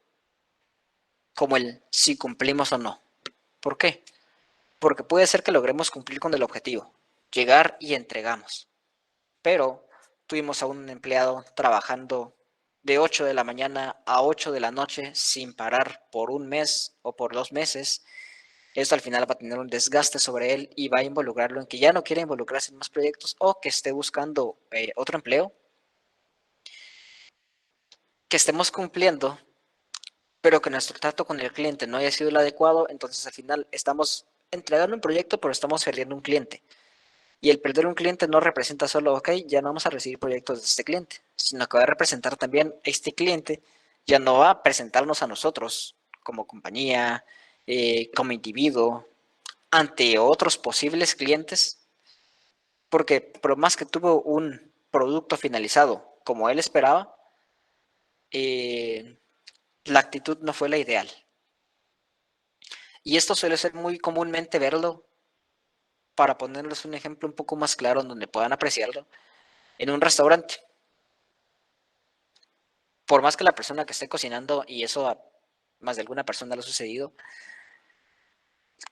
como el si cumplimos o no. ¿Por qué? Porque puede ser que logremos cumplir con el objetivo, llegar y entregamos, pero tuvimos a un empleado trabajando de 8 de la mañana a 8 de la noche sin parar por un mes o por 2 meses. Esto al final va a tener un desgaste sobre él y va a involucrarlo en que ya no quiera involucrarse en más proyectos o que esté buscando otro empleo, que estemos cumpliendo, pero que nuestro trato con el cliente no haya sido el adecuado, entonces al final estamos entregando un proyecto, pero estamos perdiendo un cliente. Y el perder un cliente no representa solo, ok, ya no vamos a recibir proyectos de este cliente, sino que va a representar también este cliente, ya no va a presentarnos a nosotros como compañía, como individuo, ante otros posibles clientes, porque por más que tuvo un producto finalizado como él esperaba, eh, la actitud no fue la ideal. Y esto suele ser muy comúnmente verlo, para ponerles un ejemplo un poco más claro en donde puedan apreciarlo, en un restaurante. Por más que la persona que esté cocinando, y eso a más de alguna persona le ha sucedido,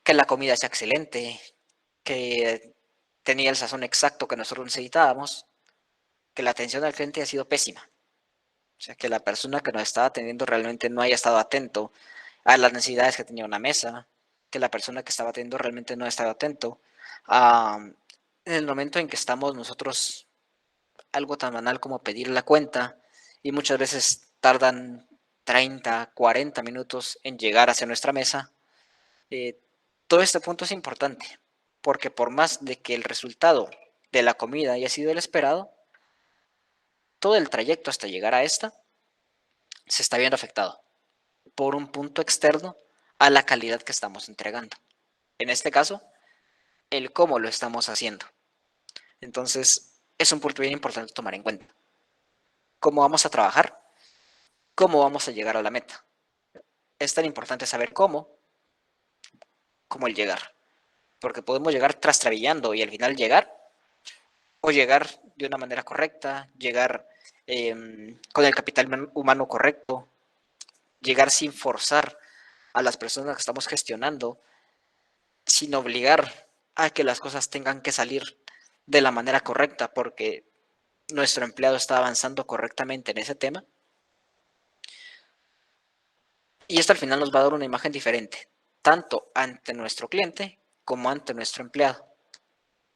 que la comida sea excelente, que tenía el sazón exacto que nosotros necesitábamos, que la atención al cliente ha sido pésima. O sea, que la persona que nos estaba atendiendo realmente no haya estado atento a las necesidades que tenía una mesa, que la persona que estaba atendiendo realmente no ha estado atento a, en el momento en que estamos nosotros, algo tan banal como pedir la cuenta, y muchas veces tardan 30, 40 minutos en llegar hacia nuestra mesa. Eh, Todo este punto es importante, porque por más de que el resultado de la comida haya sido el esperado, todo el trayecto hasta llegar a esta se está viendo afectado por un punto externo a la calidad que estamos entregando. En este caso, el cómo lo estamos haciendo. Entonces, es un punto bien importante tomar en cuenta. ¿Cómo vamos a trabajar? ¿Cómo vamos a llegar a la meta? Es tan importante saber cómo como el llegar, porque podemos llegar trastrabillando y al final llegar, o llegar de una manera correcta, llegar con el capital humano correcto, llegar sin forzar a las personas que estamos gestionando, sin obligar a que las cosas tengan que salir de la manera correcta porque nuestro empleado está avanzando correctamente en ese tema. Y esto al final nos va a dar una imagen diferente, tanto ante nuestro cliente como ante nuestro empleado,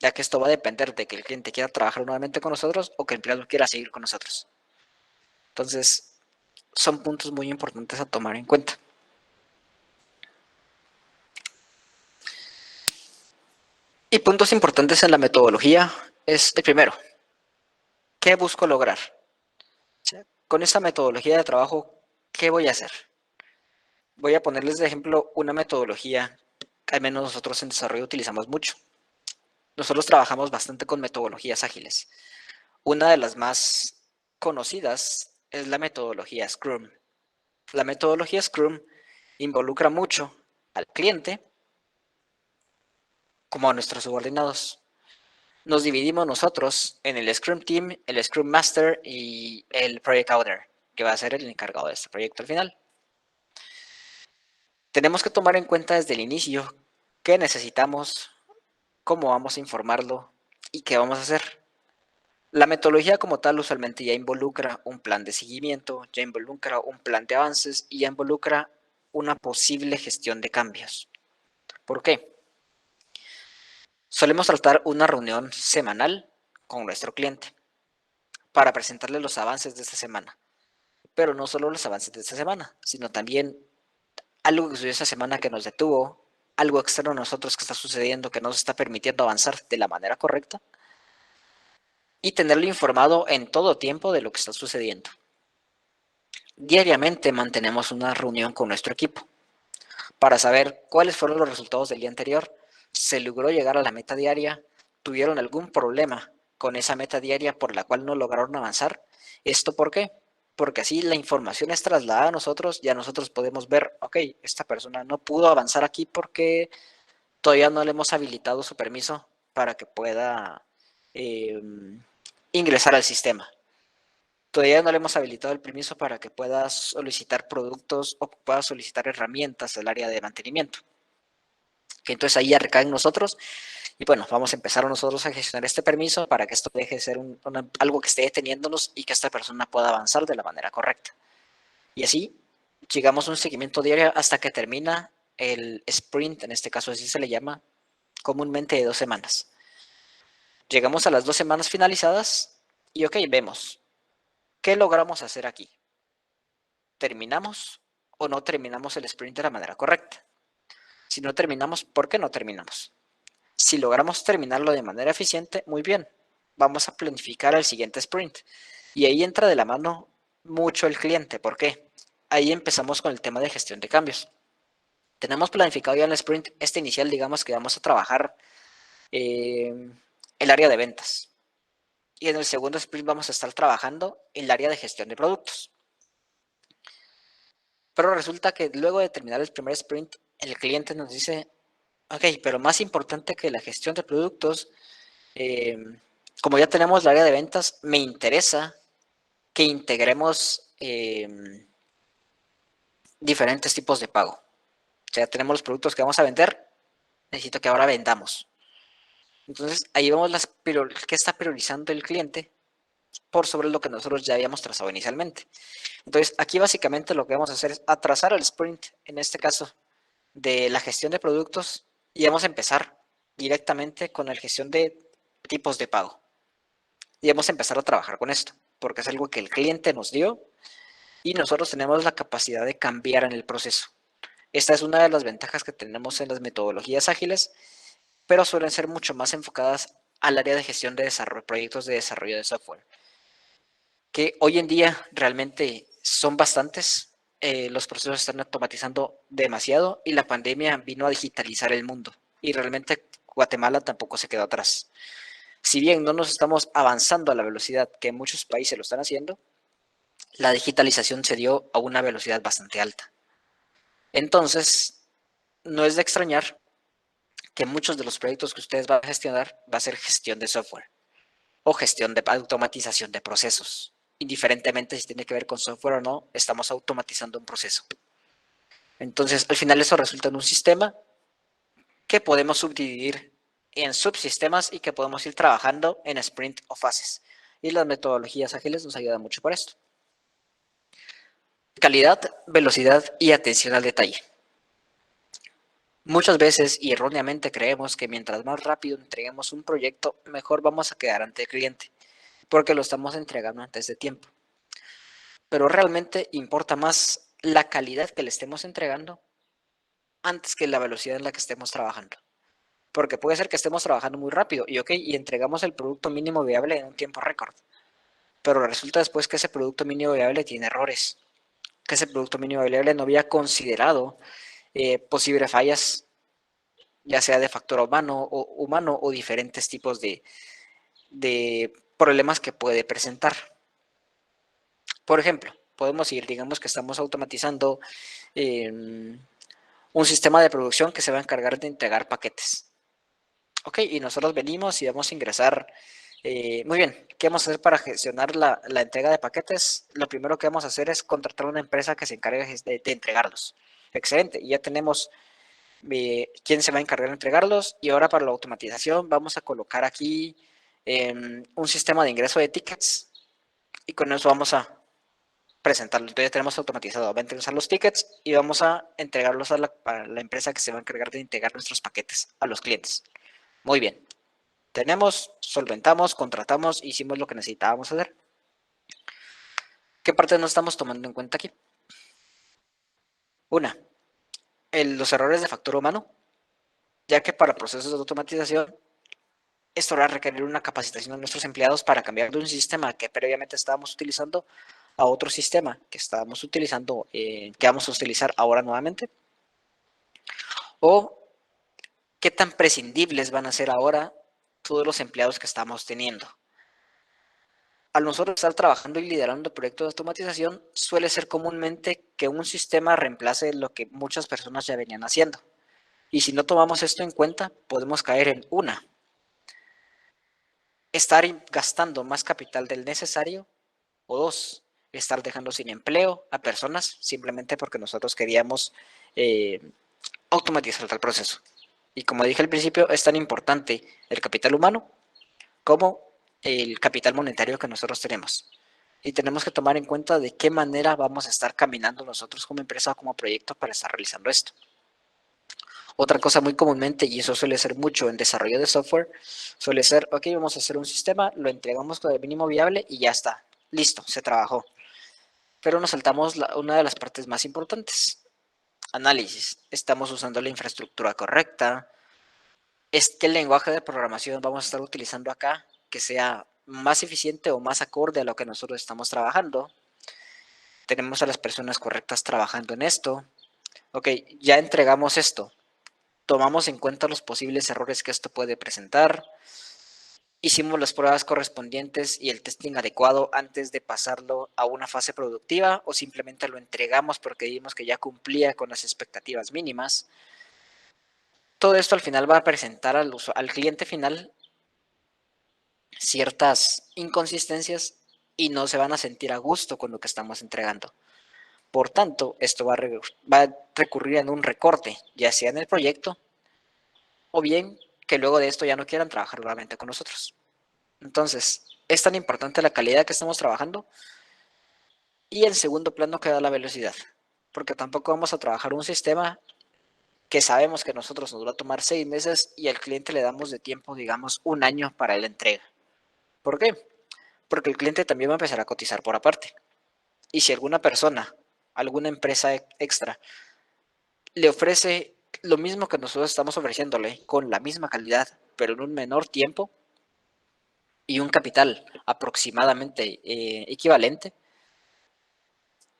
ya que esto va a depender de que el cliente quiera trabajar nuevamente con nosotros o que el empleado quiera seguir con nosotros. Entonces, son puntos muy importantes a tomar en cuenta. Y puntos importantes en la metodología es el primero, ¿qué busco lograr? Con esta metodología de trabajo, ¿qué voy a hacer? Voy a ponerles de ejemplo una metodología que al menos nosotros en desarrollo utilizamos mucho. Nosotros trabajamos bastante con metodologías ágiles. Una de las más conocidas es la metodología Scrum. La metodología Scrum involucra mucho al cliente como a nuestros subordinados. Nos dividimos nosotros en el Scrum Team, el Scrum Master y el Project Owner, que va a ser el encargado de este proyecto al final. Tenemos que tomar en cuenta desde el inicio qué necesitamos, cómo vamos a informarlo y qué vamos a hacer. La metodología como tal usualmente ya involucra un plan de seguimiento, ya involucra un plan de avances y ya involucra una posible gestión de cambios. ¿Por qué? Solemos tratar una reunión semanal con nuestro cliente para presentarle los avances de esta semana. Pero no solo los avances de esta semana, sino también algo que sucedió esta semana que nos detuvo, algo externo a nosotros que está sucediendo que no nos está permitiendo avanzar de la manera correcta y tenerlo informado en todo tiempo de lo que está sucediendo. Diariamente mantenemos una reunión con nuestro equipo para saber cuáles fueron los resultados del día anterior, se logró llegar a la meta diaria, tuvieron algún problema con esa meta diaria por la cual no lograron avanzar. ¿Esto por qué? Porque así la información es trasladada a nosotros, ya nosotros podemos ver, ok, esta persona no pudo avanzar aquí porque todavía no le hemos habilitado su permiso para que pueda eh, ingresar al sistema. Todavía no le hemos habilitado el permiso para que pueda solicitar productos o pueda solicitar herramientas del área de mantenimiento. Que entonces ahí ya recae en nosotros y bueno, vamos a empezar nosotros a gestionar este permiso para que esto deje de ser algo que esté deteniéndonos y que esta persona pueda avanzar de la manera correcta. Y así llegamos a un seguimiento diario hasta que termina el sprint, en este caso así se le llama, comúnmente de 2 semanas. Llegamos a las 2 semanas finalizadas y ok, vemos, ¿qué logramos hacer aquí? ¿Terminamos o no terminamos el sprint de la manera correcta? Si no terminamos, ¿por qué no terminamos? Si logramos terminarlo de manera eficiente, muy bien. Vamos a planificar el siguiente sprint. Y ahí entra de la mano mucho el cliente. ¿Por qué? Ahí empezamos con el tema de gestión de cambios. Tenemos planificado ya en el sprint este inicial, digamos que vamos a trabajar el área de ventas. Y en el segundo sprint vamos a estar trabajando el área de gestión de productos. Pero resulta que luego de terminar el primer sprint, el cliente nos dice, ok, pero más importante que la gestión de productos, eh, como ya tenemos el área de ventas, me interesa que integremos diferentes tipos de pago. O sea, tenemos los productos que vamos a vender, necesito que ahora vendamos. Entonces, ahí vemos qué está priorizando el cliente por sobre lo que nosotros ya habíamos trazado inicialmente. Entonces, aquí básicamente lo que vamos a hacer es atrasar el sprint, en este caso, de la gestión de productos y vamos a empezar directamente con la gestión de tipos de pago. Y vamos a empezar a trabajar con esto, porque es algo que el cliente nos dio y nosotros tenemos la capacidad de cambiar en el proceso. Esta es una de las ventajas que tenemos en las metodologías ágiles, pero suelen ser mucho más enfocadas al área de gestión de desarrollo, proyectos de desarrollo de software, que hoy en día realmente son bastantes. Los procesos se están automatizando demasiado y la pandemia vino a digitalizar el mundo y realmente Guatemala tampoco se quedó atrás. Si bien no nos estamos avanzando a la velocidad que muchos países lo están haciendo, la digitalización se dio a una velocidad bastante alta. Entonces, no es de extrañar que muchos de los proyectos que ustedes van a gestionar va a ser gestión de software o gestión de automatización de procesos. Indiferentemente si tiene que ver con software o no, estamos automatizando un proceso. Entonces, al final eso resulta en un sistema que podemos subdividir en subsistemas y que podemos ir trabajando en sprint o fases. Y las metodologías ágiles nos ayudan mucho para esto. Calidad, velocidad y atención al detalle. Muchas veces y erróneamente creemos que mientras más rápido entreguemos un proyecto, mejor vamos a quedar ante el cliente, porque lo estamos entregando antes de tiempo. Pero realmente importa más la calidad que le estemos entregando antes que la velocidad en la que estemos trabajando. Porque puede ser que estemos trabajando muy rápido y entregamos el producto mínimo viable en un tiempo récord. Pero resulta después que ese producto mínimo viable tiene errores, que ese producto mínimo viable no había considerado posibles fallas, ya sea de factor humano o diferentes tipos de problemas que puede presentar. Por ejemplo, podemos ir, digamos que estamos automatizando un sistema de producción que se va a encargar de entregar paquetes. Ok, y nosotros venimos y vamos a ingresar. Muy bien, ¿qué vamos a hacer para gestionar la entrega de paquetes? Lo primero que vamos a hacer es contratar una empresa que se encargue de entregarlos. Excelente, y ya tenemos quién se va a encargar de entregarlos. Y ahora para la automatización vamos a colocar aquí un sistema de ingreso de tickets y con eso vamos a presentarlo. Entonces ya tenemos automatizado, va a ingresar los tickets y vamos a entregarlos a la empresa que se va a encargar de entregar nuestros paquetes a los clientes. Muy bien, tenemos, solventamos, contratamos, hicimos lo que necesitábamos hacer. ¿Qué parte no estamos tomando en cuenta aquí? Una, los errores de factor humano, ya que para procesos de automatización esto va a requerir una capacitación de nuestros empleados para cambiar de un sistema que previamente estábamos utilizando a otro sistema que estábamos utilizando, que vamos a utilizar ahora nuevamente. O qué tan prescindibles van a ser ahora todos los empleados que estamos teniendo. Al nosotros estar trabajando y liderando proyectos de automatización, suele ser comúnmente que un sistema reemplace lo que muchas personas ya venían haciendo. Y si no tomamos esto en cuenta, podemos caer en una, estar gastando más capital del necesario, o dos, estar dejando sin empleo a personas simplemente porque nosotros queríamos automatizar tal proceso. Y como dije al principio, es tan importante el capital humano como el capital monetario que nosotros tenemos. Y tenemos que tomar en cuenta de qué manera vamos a estar caminando nosotros como empresa o como proyecto para estar realizando esto. Otra cosa muy comúnmente, y eso suele ser mucho en desarrollo de software, suele ser, ok, vamos a hacer un sistema, lo entregamos con el mínimo viable y ya está, listo, se trabajó. Pero nos saltamos una de las partes más importantes, análisis. ¿Estamos usando la infraestructura correcta? ¿Es que el lenguaje de programación vamos a estar utilizando acá que sea más eficiente o más acorde a lo que nosotros estamos trabajando? ¿Tenemos a las personas correctas trabajando en esto? Ok, ya entregamos esto. Tomamos en cuenta los posibles errores que esto puede presentar. Hicimos las pruebas correspondientes y el testing adecuado antes de pasarlo a una fase productiva, o simplemente lo entregamos porque vimos que ya cumplía con las expectativas mínimas. Todo esto al final va a presentar al cliente final ciertas inconsistencias y no se van a sentir a gusto con lo que estamos entregando. Por tanto, esto va a recurrir en un recorte, ya sea en el proyecto o bien que luego de esto ya no quieran trabajar nuevamente con nosotros. Entonces, es tan importante la calidad que estamos trabajando, y en segundo plano queda la velocidad, porque tampoco vamos a trabajar un sistema que sabemos que nosotros nos va a tomar 6 meses y al cliente le damos de tiempo, digamos, un año para la entrega. ¿Por qué? Porque el cliente también va a empezar a cotizar por aparte. Y si alguna persona, alguna empresa extra, le ofrece lo mismo que nosotros estamos ofreciéndole, con la misma calidad, pero en un menor tiempo y un capital aproximadamente equivalente,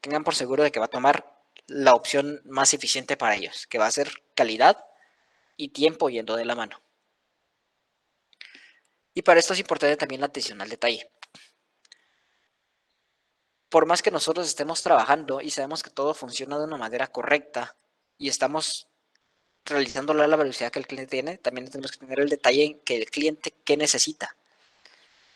tengan por seguro de que va a tomar la opción más eficiente para ellos, que va a ser calidad y tiempo yendo de la mano. Y para esto es importante también la atención al detalle. Por más que nosotros estemos trabajando y sabemos que todo funciona de una manera correcta y estamos realizándolo a la velocidad que el cliente tiene, también tenemos que tener el detalle en que el cliente qué necesita.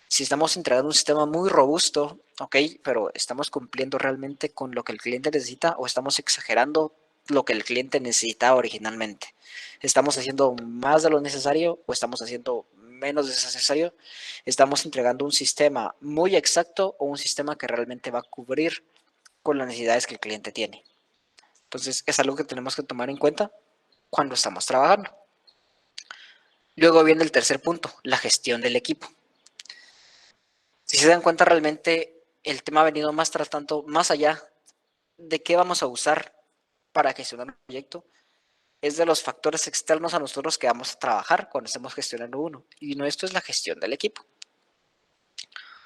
Si estamos entregando un sistema muy robusto, ok, pero ¿estamos cumpliendo realmente con lo que el cliente necesita o estamos exagerando lo que el cliente necesitaba originalmente? ¿Estamos haciendo más de lo necesario o estamos haciendo menos de lo necesario? ¿Estamos entregando un sistema muy exacto o un sistema que realmente va a cubrir con las necesidades que el cliente tiene? Entonces, es algo que tenemos que tomar en cuenta cuando estamos trabajando. Luego viene el tercer punto, la gestión del equipo. Si se dan cuenta, realmente el tema ha venido más tratando más allá de qué vamos a usar para gestionar un proyecto, es de los factores externos a nosotros que vamos a trabajar cuando estemos gestionando uno. Y nuestro es la gestión del equipo.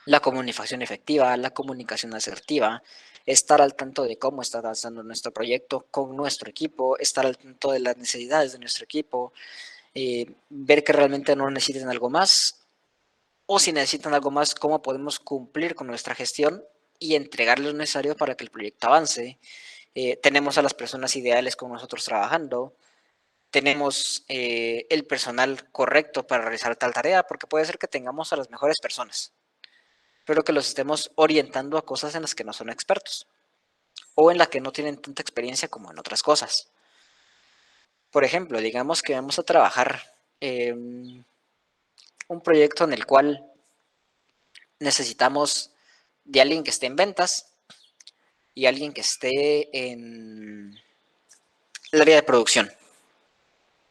La comunicación efectiva, la comunicación asertiva, estar al tanto de cómo está avanzando nuestro proyecto con nuestro equipo, estar al tanto de las necesidades de nuestro equipo, ver que realmente no necesiten algo más, o si necesitan algo más, cómo podemos cumplir con nuestra gestión y entregarles lo necesario para que el proyecto avance. Tenemos a las personas ideales con nosotros trabajando, tenemos el personal correcto para realizar tal tarea, porque puede ser que tengamos a las mejores personas, pero que los estemos orientando a cosas en las que no son expertos o en las que no tienen tanta experiencia como en otras cosas. Por ejemplo, digamos que vamos a trabajar un proyecto en el cual necesitamos de alguien que esté en ventas y alguien que esté en el área de producción.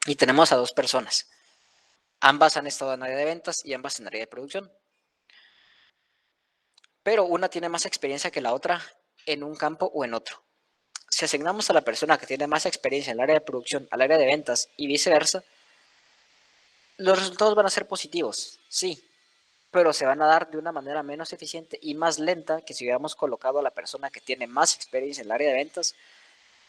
Y tenemos a dos personas. Ambas han estado en área de ventas y ambas en área de producción. Pero una tiene más experiencia que la otra en un campo o en otro. Si asignamos a la persona que tiene más experiencia en el área de producción al área de ventas y viceversa, los resultados van a ser positivos, sí, pero se van a dar de una manera menos eficiente y más lenta que si hubiéramos colocado a la persona que tiene más experiencia en el área de ventas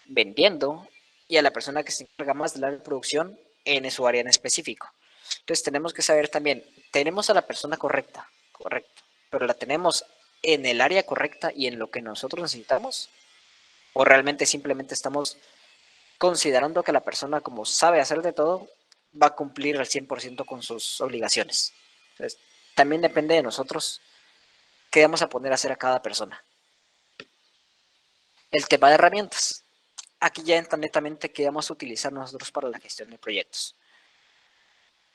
vendiendo y a la persona que se encarga más del área de producción en su área en específico. Entonces tenemos que saber también, tenemos a la persona correcta, correcto, pero la tenemos en el área correcta y en lo que nosotros necesitamos, o realmente simplemente estamos considerando que la persona, como sabe hacer de todo, va a cumplir al 100% con sus obligaciones. Entonces, también depende de nosotros qué vamos a poner a hacer a cada persona. El tema de herramientas. Aquí ya entra netamente qué vamos a utilizar nosotros para la gestión de proyectos.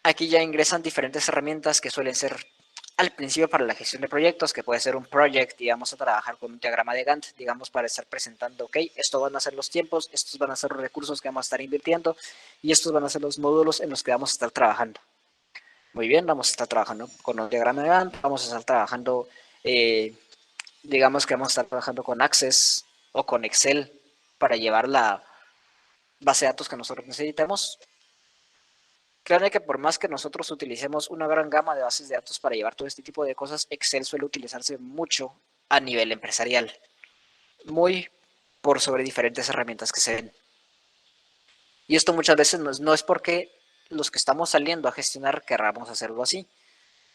Aquí ya ingresan diferentes herramientas que suelen ser al principio para la gestión de proyectos, que puede ser un project y vamos a trabajar con un diagrama de Gantt, digamos, para estar presentando, ok, estos van a ser los tiempos, estos van a ser los recursos que vamos a estar invirtiendo y estos van a ser los módulos en los que vamos a estar trabajando. Muy bien, vamos a estar trabajando con un diagrama de Gantt, vamos a estar trabajando, digamos que vamos a estar trabajando con Access o con Excel para llevar la base de datos que nosotros necesitamos. Créanme que por más que nosotros utilicemos una gran gama de bases de datos para llevar todo este tipo de cosas, Excel suele utilizarse mucho a nivel empresarial, muy por sobre diferentes herramientas que se ven. Y esto muchas veces no es porque los que estamos saliendo a gestionar querramos hacerlo así,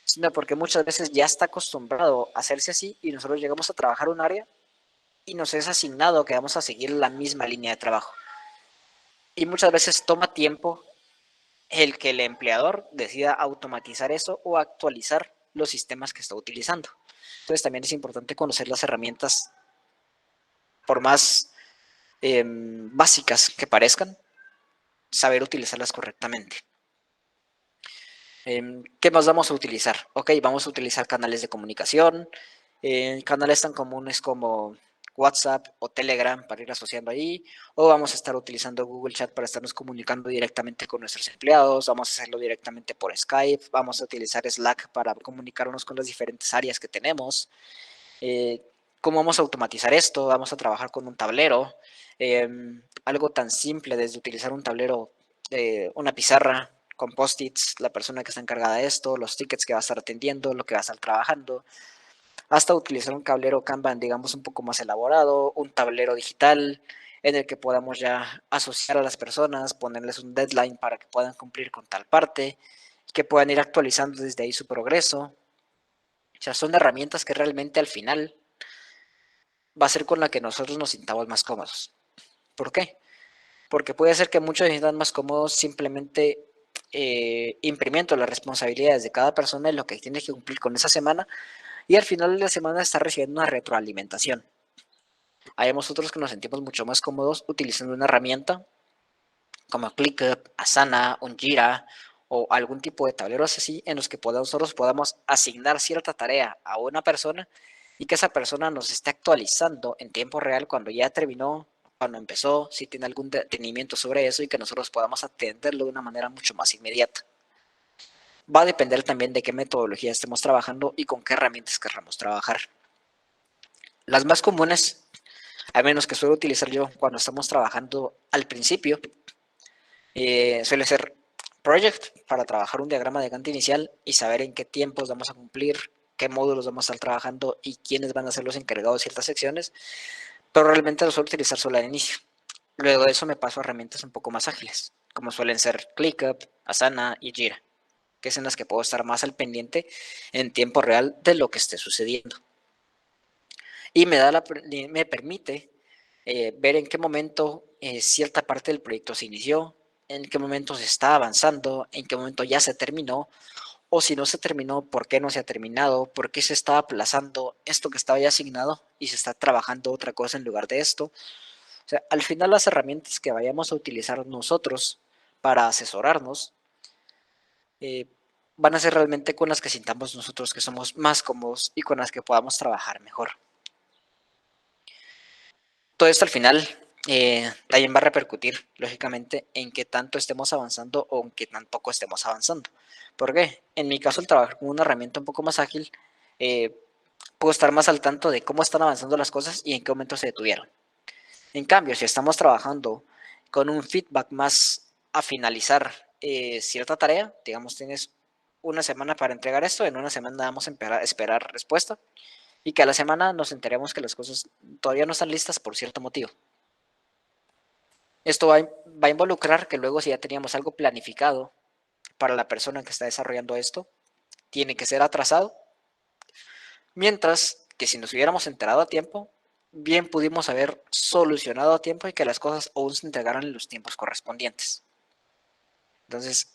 sino porque muchas veces ya está acostumbrado a hacerse así y nosotros llegamos a trabajar un área y nos es asignado que vamos a seguir la misma línea de trabajo. Y muchas veces toma tiempo el que el empleador decida automatizar eso o actualizar los sistemas que está utilizando. Entonces también es importante conocer las herramientas, por más básicas que parezcan, saber utilizarlas correctamente. ¿Qué más vamos a utilizar? Ok, vamos a utilizar canales de comunicación, canales tan comunes como WhatsApp o Telegram para ir asociando ahí, o vamos a estar utilizando Google Chat para estarnos comunicando directamente con nuestros empleados, vamos a hacerlo directamente por Skype, vamos a utilizar Slack para comunicarnos con las diferentes áreas que tenemos. ¿Cómo vamos a automatizar esto? Vamos a trabajar con un tablero, algo tan simple desde utilizar un tablero, una pizarra con post-its, la persona que está encargada de esto, los tickets que va a estar atendiendo, lo que va a estar trabajando, hasta utilizar un tablero Kanban, digamos, un poco más elaborado, un tablero digital en el que podamos ya asociar a las personas, ponerles un deadline para que puedan cumplir con tal parte, que puedan ir actualizando desde ahí su progreso. O sea, son herramientas que realmente al final va a ser con la que nosotros nos sintamos más cómodos. ¿Por qué? Porque puede ser que muchos se sientan más cómodos simplemente imprimiendo las responsabilidades de cada persona en lo que tiene que cumplir con esa semana y al final de la semana está recibiendo una retroalimentación. Hay nosotros que nos sentimos mucho más cómodos utilizando una herramienta como ClickUp, Asana, un Jira o algún tipo de tableros así en los que nosotros podamos asignar cierta tarea a una persona y que esa persona nos esté actualizando en tiempo real cuando ya terminó, cuando empezó, si tiene algún detenimiento sobre eso y que nosotros podamos atenderlo de una manera mucho más inmediata. Va a depender también de qué metodología estemos trabajando y con qué herramientas querramos trabajar. Las más comunes, al menos que suelo utilizar yo cuando estamos trabajando al principio, Suele ser project para trabajar un diagrama de Gantt inicial y saber en qué tiempos vamos a cumplir, qué módulos vamos a estar trabajando y quiénes van a ser los encargados de ciertas secciones, pero realmente lo suelo utilizar solo al inicio. Luego de eso me paso a herramientas un poco más ágiles, como suelen ser ClickUp, Asana y Jira, que es en las que puedo estar más al pendiente en tiempo real de lo que esté sucediendo. Y me permite ver en qué momento cierta parte del proyecto se inició, en qué momento se está avanzando, en qué momento ya se terminó, o si no se terminó, por qué no se ha terminado, por qué se está aplazando esto que estaba ya asignado y se está trabajando otra cosa en lugar de esto. O sea, al final las herramientas que vayamos a utilizar nosotros para asesorarnos eh, van a ser realmente con las que sintamos nosotros que somos más cómodos y con las que podamos trabajar mejor. Todo esto al final también va a repercutir, lógicamente, en qué tanto estemos avanzando o en qué tampoco estemos avanzando. ¿Por qué? En mi caso, el trabajar con una herramienta un poco más ágil, puedo estar más al tanto de cómo están avanzando las cosas y en qué momento se detuvieron. En cambio, si estamos trabajando con un feedback más a finalizar cierta tarea, digamos, tienes una semana para entregar esto, en una semana vamos a esperar respuesta y que a la semana nos enteremos que las cosas todavía no están listas por cierto motivo. Esto va a involucrar que luego si ya teníamos algo planificado para la persona que está desarrollando esto, tiene que ser atrasado, mientras que si nos hubiéramos enterado a tiempo, bien pudimos haber solucionado a tiempo y que las cosas aún se entregaran en los tiempos correspondientes. Entonces,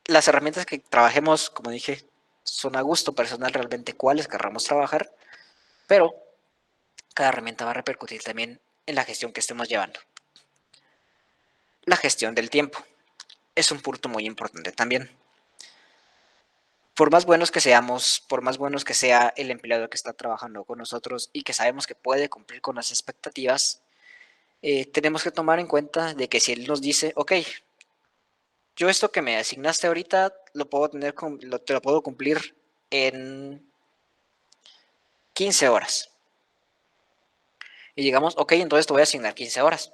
las herramientas que trabajemos, como dije, son a gusto personal realmente cuáles querramos trabajar, pero cada herramienta va a repercutir también en la gestión que estemos llevando. La gestión del tiempo es un punto muy importante también. Por más buenos que seamos, por más buenos que sea el empleado que está trabajando con nosotros y que sabemos que puede cumplir con las expectativas, tenemos que tomar en cuenta de que si él nos dice, ok, yo esto que me asignaste ahorita lo puedo tener, te lo puedo cumplir en 15 horas. Y digamos, ok, entonces te voy a asignar 15 horas.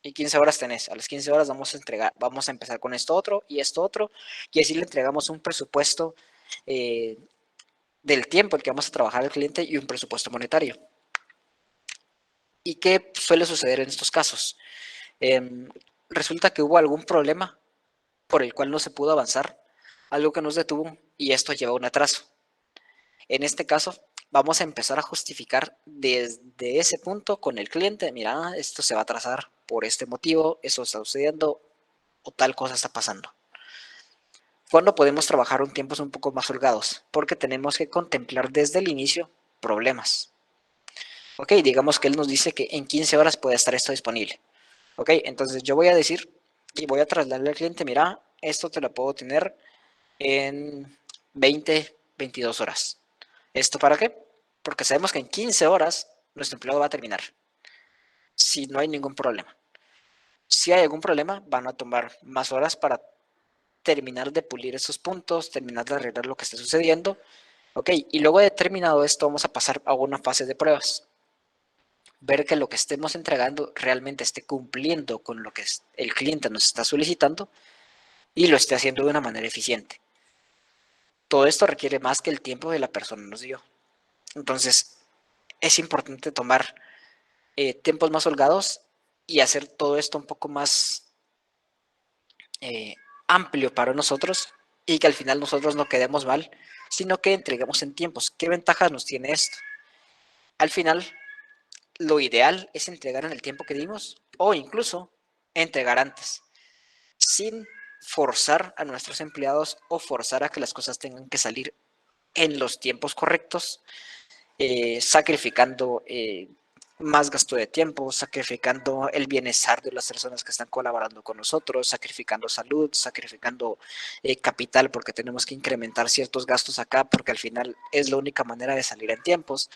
Y 15 horas tenés. A las 15 horas vamos a empezar con esto otro y esto otro. Y así le entregamos un presupuesto eh, del tiempo el que vamos a trabajar al cliente y un presupuesto monetario. ¿Y qué suele suceder en estos casos? Resulta que hubo algún problema por el cual no se pudo avanzar, algo que nos detuvo y esto lleva a un atraso. En este caso, vamos a empezar a justificar desde ese punto con el cliente, mira, esto se va a atrasar por este motivo, eso está sucediendo o tal cosa está pasando. ¿Cuándo podemos trabajar en tiempos un poco más holgados? Porque tenemos que contemplar desde el inicio problemas. Ok, digamos que él nos dice que en 15 horas puede estar esto disponible. Ok, entonces yo voy a decir y voy a trasladarle al cliente, mira, esto te lo puedo tener en 20, 22 horas. ¿Esto para qué? Porque sabemos que en 15 horas nuestro empleado va a terminar, si no hay ningún problema. Si hay algún problema, van a tomar más horas para terminar de pulir esos puntos, terminar de arreglar lo que esté sucediendo. Ok, y luego de terminado esto, vamos a pasar a una fase de pruebas. Ver que lo que estemos entregando realmente esté cumpliendo con lo que el cliente nos está solicitando y lo esté haciendo de una manera eficiente. Todo esto requiere más que el tiempo que la persona nos dio. Entonces, es importante tomar tiempos más holgados y hacer todo esto un poco más amplio para nosotros y que al final nosotros no quedemos mal, sino que entreguemos en tiempos. ¿Qué ventajas nos tiene esto? Al final, lo ideal es entregar en el tiempo que dimos o incluso entregar antes, sin forzar a nuestros empleados o forzar a que las cosas tengan que salir en los tiempos correctos, sacrificando más gasto de tiempo, sacrificando el bienestar de las personas que están colaborando con nosotros, sacrificando salud, sacrificando capital porque tenemos que incrementar ciertos gastos acá porque al final es la única manera de salir en tiempos.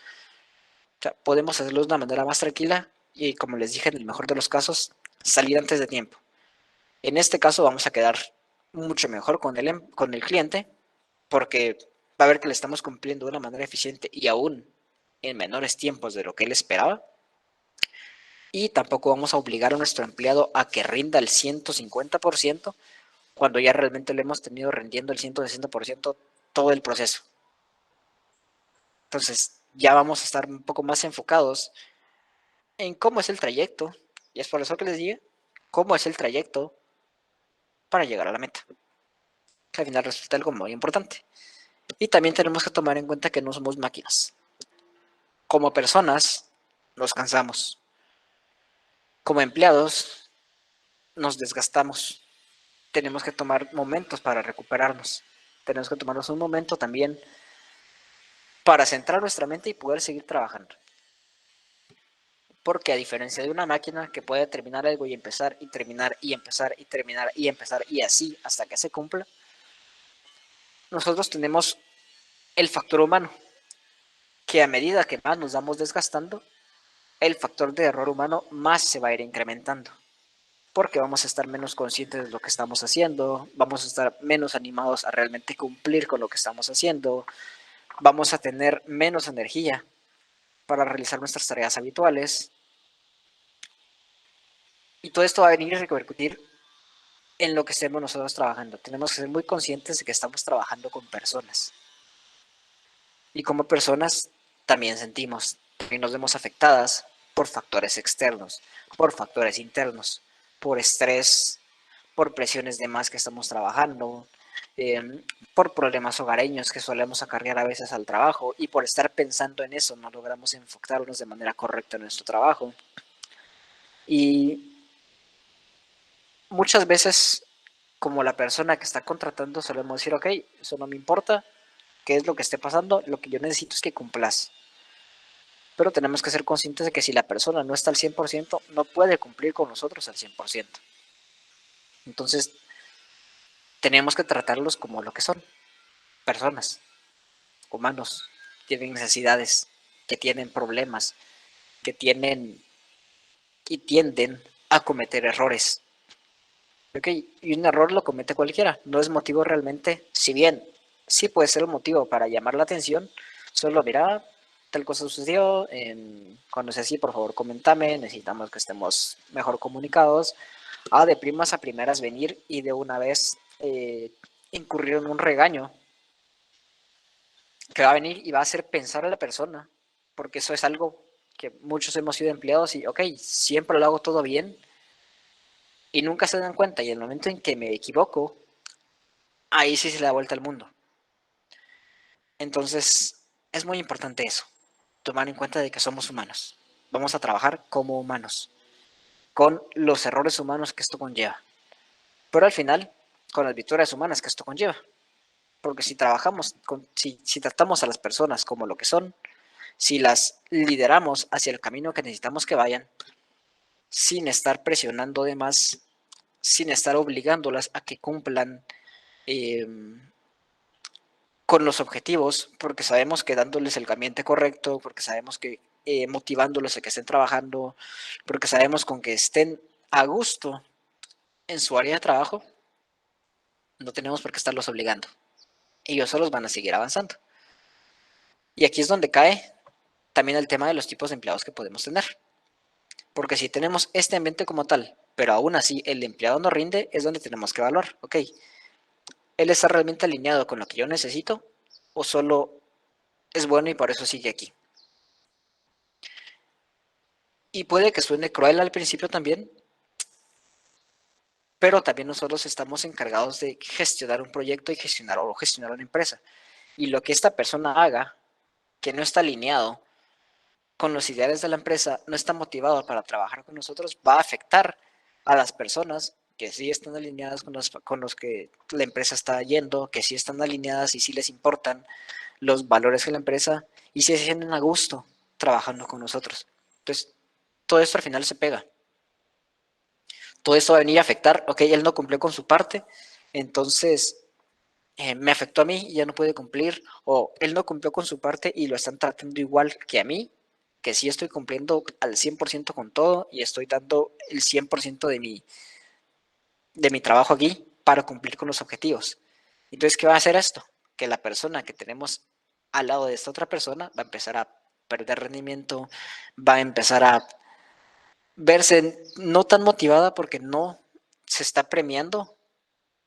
O sea, podemos hacerlo de una manera más tranquila y como les dije, en el mejor de los casos, salir antes de tiempo. En este caso vamos a quedar mucho mejor con el cliente porque va a ver que le estamos cumpliendo de una manera eficiente y aún en menores tiempos de lo que él esperaba. y tampoco vamos a obligar a nuestro empleado a que rinda el 150% cuando ya realmente lo hemos tenido rindiendo el 160% todo el proceso. Entonces ya vamos a estar un poco más enfocados en cómo es el trayecto, y es por eso que les digo, cómo es el trayecto para llegar a la meta, que al final resulta algo muy importante. Y también tenemos que tomar en cuenta que no somos máquinas. Como personas nos cansamos, como empleados nos desgastamos, tenemos que tomar momentos para recuperarnos, tenemos que tomarnos un momento también para centrar nuestra mente y poder seguir trabajando. Porque a diferencia de una máquina que puede terminar algo y empezar y terminar y empezar y terminar y empezar y así hasta que se cumpla, nosotros tenemos el factor humano, que a medida que más nos vamos desgastando, el factor de error humano más se va a ir incrementando. Porque vamos a estar menos conscientes de lo que estamos haciendo, vamos a estar menos animados a realmente cumplir con lo que estamos haciendo, vamos a tener menos energía para realizar nuestras tareas habituales. Y todo esto va a venir a repercutir en lo que estemos nosotros trabajando. Tenemos que ser muy conscientes de que estamos trabajando con personas. Y como personas también sentimos y nos vemos afectadas por factores externos, por factores internos, por estrés, por presiones de más que estamos trabajando, por problemas hogareños que solemos acarrear a veces al trabajo y por estar pensando en eso no logramos enfocarnos de manera correcta en nuestro trabajo. Y muchas veces como la persona que está contratando solemos decir, ok, eso no me importa, qué es lo que esté pasando, lo que yo necesito es que cumplas. Pero tenemos que ser conscientes de que si la persona no está al 100%, no puede cumplir con nosotros al 100%. Entonces, tenemos que tratarlos como lo que son, personas, humanos, tienen necesidades, que tienen problemas, que tienen y tienden a cometer errores. Okay, y un error lo comete cualquiera, no es motivo realmente, si bien sí puede ser un motivo para llamar la atención, solo mira, tal cosa sucedió, cuando sea así, por favor, coméntame, necesitamos que estemos mejor comunicados, de primas a primeras venir y de una vez incurrir en un regaño que va a venir y va a hacer pensar a la persona, porque eso es algo que muchos hemos sido empleados y, ok, siempre lo hago todo bien y nunca se dan cuenta y el momento en que me equivoco, ahí sí se le da vuelta al mundo. Entonces, es muy importante eso, tomar en cuenta de que somos humanos. Vamos a trabajar como humanos, con los errores humanos que esto conlleva. Pero al final, con las victorias humanas que esto conlleva. Porque si trabajamos, si tratamos a las personas como lo que son, si las lideramos hacia el camino que necesitamos que vayan, sin estar presionando de más, sin estar obligándolas a que cumplan eh, con los objetivos, porque sabemos que dándoles el ambiente correcto, porque sabemos que motivándolos a que estén trabajando, porque sabemos con que estén a gusto en su área de trabajo, no tenemos por qué estarlos obligando. Ellos solos van a seguir avanzando. Y aquí es donde cae también el tema de los tipos de empleados que podemos tener. Porque si tenemos este ambiente como tal, pero aún así el empleado no rinde, es donde tenemos que evaluar. Ok, ¿él está realmente alineado con lo que yo necesito? ¿O solo es bueno y por eso sigue aquí? Y puede que suene cruel al principio también, pero también nosotros estamos encargados de gestionar un proyecto y gestionar una empresa. Y lo que esta persona haga, que no está alineado con los ideales de la empresa, no está motivado para trabajar con nosotros, va a afectar a las personas que sí están alineadas con los que la empresa está yendo, que sí están alineadas y sí les importan los valores de la empresa y sí se sienten a gusto trabajando con nosotros. Entonces, todo esto al final se pega. Todo esto va a venir a afectar, ok, él no cumplió con su parte, entonces me afectó a mí y ya no puede cumplir, o él no cumplió con su parte y lo están tratando igual que a mí, que sí estoy cumpliendo al 100% con todo y estoy dando el 100% de mi trabajo aquí para cumplir con los objetivos. Entonces, ¿qué va a hacer esto? Que la persona que tenemos al lado de esta otra persona va a empezar a perder rendimiento, va a empezar a verse no tan motivada porque no se está premiando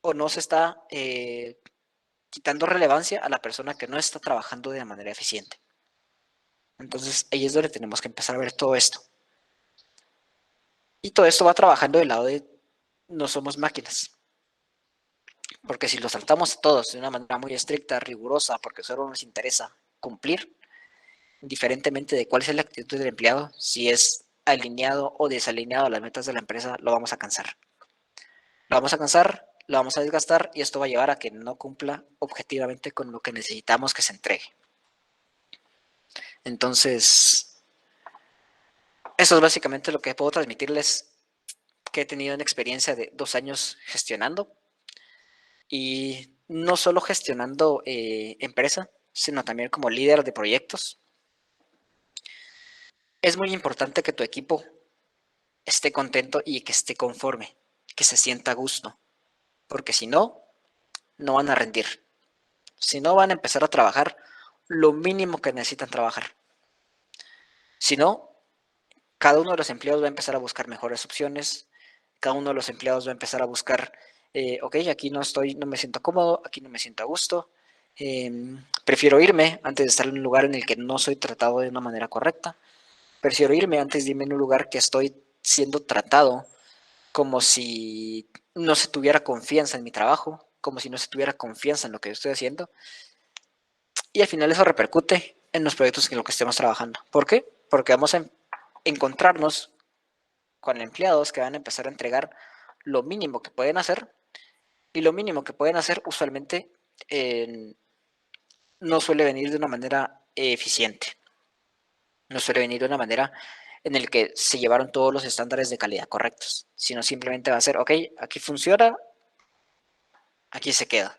o no se está quitando relevancia a la persona que no está trabajando de manera eficiente. Entonces ahí es donde tenemos que empezar a ver todo esto. Y todo esto va trabajando del lado de no somos máquinas. Porque si los tratamos a todos de una manera muy estricta, rigurosa, porque solo nos interesa cumplir, indiferentemente de cuál sea la actitud del empleado, si es alineado o desalineado a las metas de la empresa, lo vamos a cansar. Lo vamos a cansar, lo vamos a desgastar y esto va a llevar a que no cumpla objetivamente con lo que necesitamos que se entregue. Entonces, eso es básicamente lo que puedo transmitirles, que he tenido una experiencia de 2 años gestionando y no solo gestionando empresa, sino también como líder de proyectos. Es muy importante que tu equipo esté contento y que esté conforme, que se sienta a gusto, porque si no, no van a rendir. Si no, van a empezar a trabajar lo mínimo que necesitan trabajar. Si no, cada uno de los empleados va a empezar a buscar mejores opciones, cada uno de los empleados va a empezar a buscar, ok, aquí no estoy, no me siento cómodo, aquí no me siento a gusto, prefiero irme antes de estar en un lugar en el que no soy tratado de una manera correcta, prefiero irme antes de irme en un lugar que estoy siendo tratado como si no se tuviera confianza en mi trabajo, como si no se tuviera confianza en lo que yo estoy haciendo, y al final eso repercute en los proyectos en los que estemos trabajando. ¿Por qué? Porque vamos a encontrarnos con empleados que van a empezar a entregar lo mínimo que pueden hacer, y lo mínimo que pueden hacer usualmente no suele venir de una manera eficiente, no suele venir de una manera en el que se llevaron todos los estándares de calidad correctos, sino simplemente va a ser, ok, aquí funciona, aquí se queda.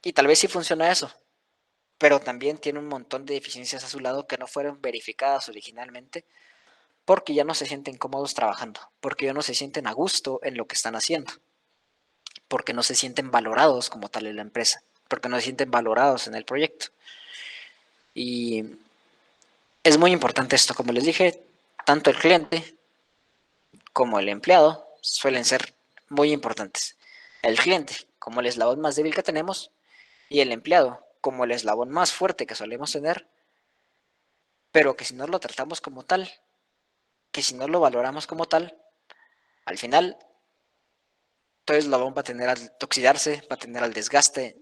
Y tal vez sí funciona eso, pero también tiene un montón de deficiencias a su lado que no fueron verificadas originalmente porque ya no se sienten cómodos trabajando, porque ya no se sienten a gusto en lo que están haciendo, porque no se sienten valorados como tal en la empresa, porque no se sienten valorados en el proyecto. Y es muy importante esto, como les dije, tanto el cliente como el empleado suelen ser muy importantes. El cliente como el eslabón más débil que tenemos y el empleado como el eslabón más fuerte que solemos tener, pero que si no lo tratamos como tal, que si no lo valoramos como tal, al final todo eslabón va a tener al oxidarse, va a tener al desgaste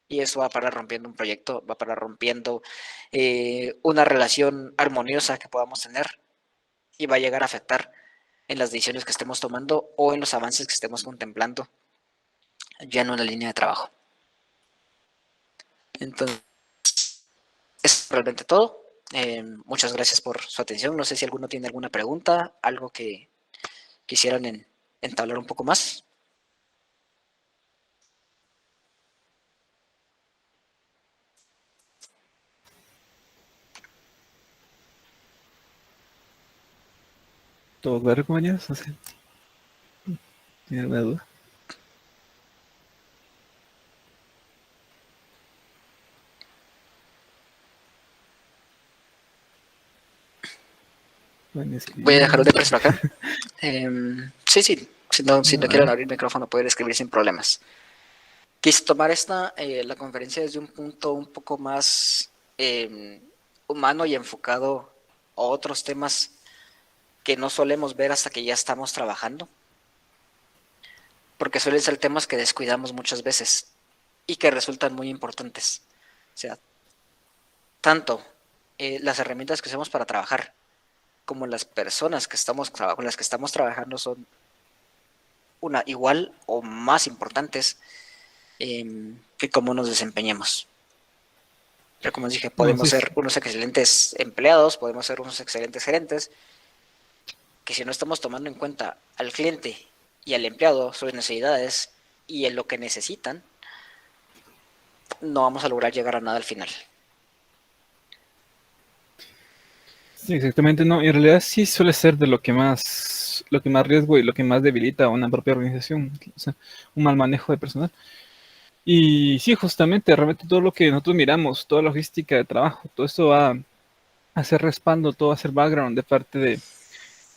y eso va a parar rompiendo un proyecto, va a parar rompiendo una relación armoniosa que podamos tener y va a llegar a afectar en las decisiones que estemos tomando o en los avances que estemos contemplando ya en una línea de trabajo. Entonces, es realmente todo. Muchas gracias por su atención. No sé si alguno tiene alguna pregunta, algo que quisieran entablar un poco más. ¿Todo claro, compañeros? No sé. ¿Tiene alguna duda? Voy a dejar de presionar acá. Sí, si no quieren abrir el micrófono, pueden escribir sin problemas. Quise tomar la conferencia desde un punto un poco más humano y enfocado a otros temas que no solemos ver hasta que ya estamos trabajando, porque suelen ser temas que descuidamos muchas veces y que resultan muy importantes. O sea, tanto las herramientas que usamos para trabajar como las personas con las que estamos trabajando son igual o más importantes que cómo nos desempeñemos. Pero como dije, podemos ser unos excelentes empleados, podemos ser unos excelentes gerentes, que si no estamos tomando en cuenta al cliente y al empleado, sus necesidades y en lo que necesitan, no vamos a lograr llegar a nada al final. Sí, exactamente, no. En realidad sí suele ser de lo que más riesgo y lo que más debilita a una propia organización, o sea, un mal manejo de personal. Y sí, justamente, realmente todo lo que nosotros miramos, toda logística de trabajo, todo eso va a hacer respaldo, todo va a hacer background de parte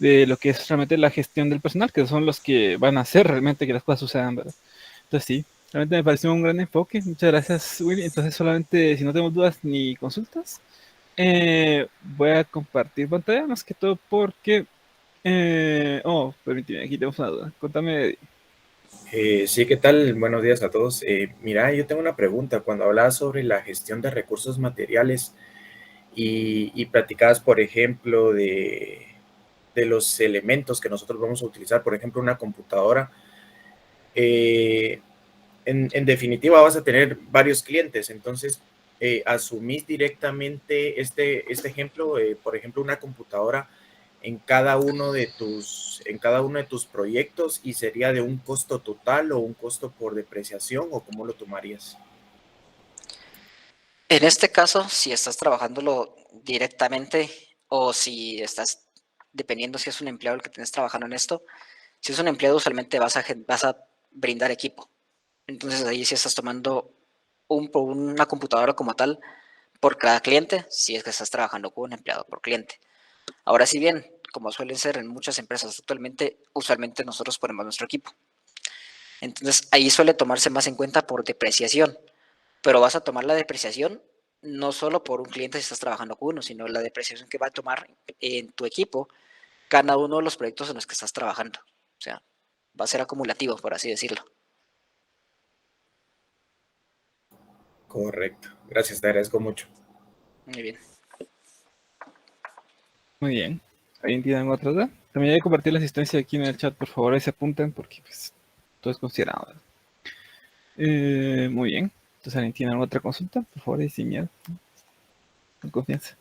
de lo que es realmente la gestión del personal, que son los que van a hacer realmente que las cosas sucedan, ¿verdad? Entonces sí, realmente me pareció un gran enfoque. Muchas gracias, Willy. Entonces solamente, si no tenemos dudas ni consultas, voy a compartir pantalla, más que todo porque... permíteme, aquí tenemos una duda. Contame. Sí, ¿qué tal? Buenos días a todos. Mira, yo tengo una pregunta. Cuando hablabas sobre la gestión de recursos materiales y platicabas, por ejemplo, de los elementos que nosotros vamos a utilizar, por ejemplo, una computadora, eh, en definitiva vas a tener varios clientes, entonces asumís directamente este ejemplo, por ejemplo, una computadora en cada uno de tus proyectos y sería de un costo total o un costo por depreciación o cómo lo tomarías. En este caso, si estás trabajándolo directamente o si estás, dependiendo si es un empleado el que tienes trabajando en esto, si es un empleado usualmente vas a brindar equipo. Entonces ahí sí estás tomando una computadora como tal por cada cliente, si es que estás trabajando con un empleado por cliente. Ahora si bien, como suelen ser en muchas empresas actualmente, usualmente nosotros ponemos nuestro equipo. Entonces ahí suele tomarse más en cuenta por depreciación, pero vas a tomar la depreciación no solo por un cliente si estás trabajando con uno, sino la depreciación que va a tomar en tu equipo cada uno de los proyectos en los que estás trabajando. O sea, va a ser acumulativo, por así decirlo. Correcto. Gracias, te agradezco mucho. Muy bien. Muy bien. ¿Alguien tiene alguna otra duda? También hay que compartir la asistencia aquí en el chat, por favor, ahí se apuntan porque pues, todo es considerado, ¿verdad? Muy bien. Entonces, ¿alguien tiene alguna otra consulta? Por favor, sin miedo, con confianza.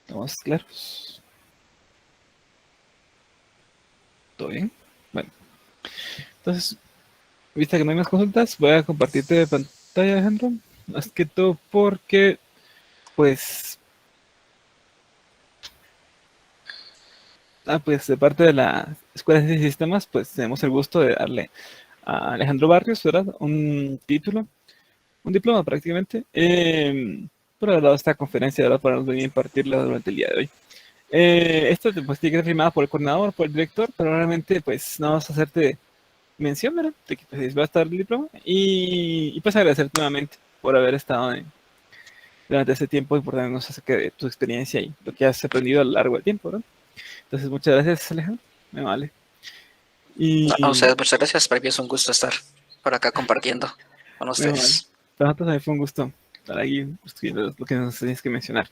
¿Estamos claros? ¿Todo bien? Bueno. Entonces, vista que no hay más consultas, voy a compartirte pantalla, Alejandro. Más que todo porque, pues, pues de parte de la Escuela de Ciencias y Sistemas, pues tenemos el gusto de darle a Alejandro Barrios, ¿verdad? Un título, un diploma prácticamente, por haber dado esta conferencia, ¿verdad? Para venir a impartirla durante el día de hoy. Esto pues, tiene que ser firmado por el coordinador, por el director, pero realmente pues no vamos a hacerte mención, ¿verdad? De que pues, va a estar el diploma y pues agradecerte nuevamente por haber estado durante este tiempo importándonos acerca de tu experiencia y lo que has aprendido a lo largo del tiempo, ¿verdad? Entonces, muchas gracias, Alejandro. Me vale. A Y ustedes muchas gracias, para mí es un gusto estar por acá compartiendo con me vale. ustedes. Para nosotros también fue un gusto estar aquí escribiendo lo que nos tenías que mencionar.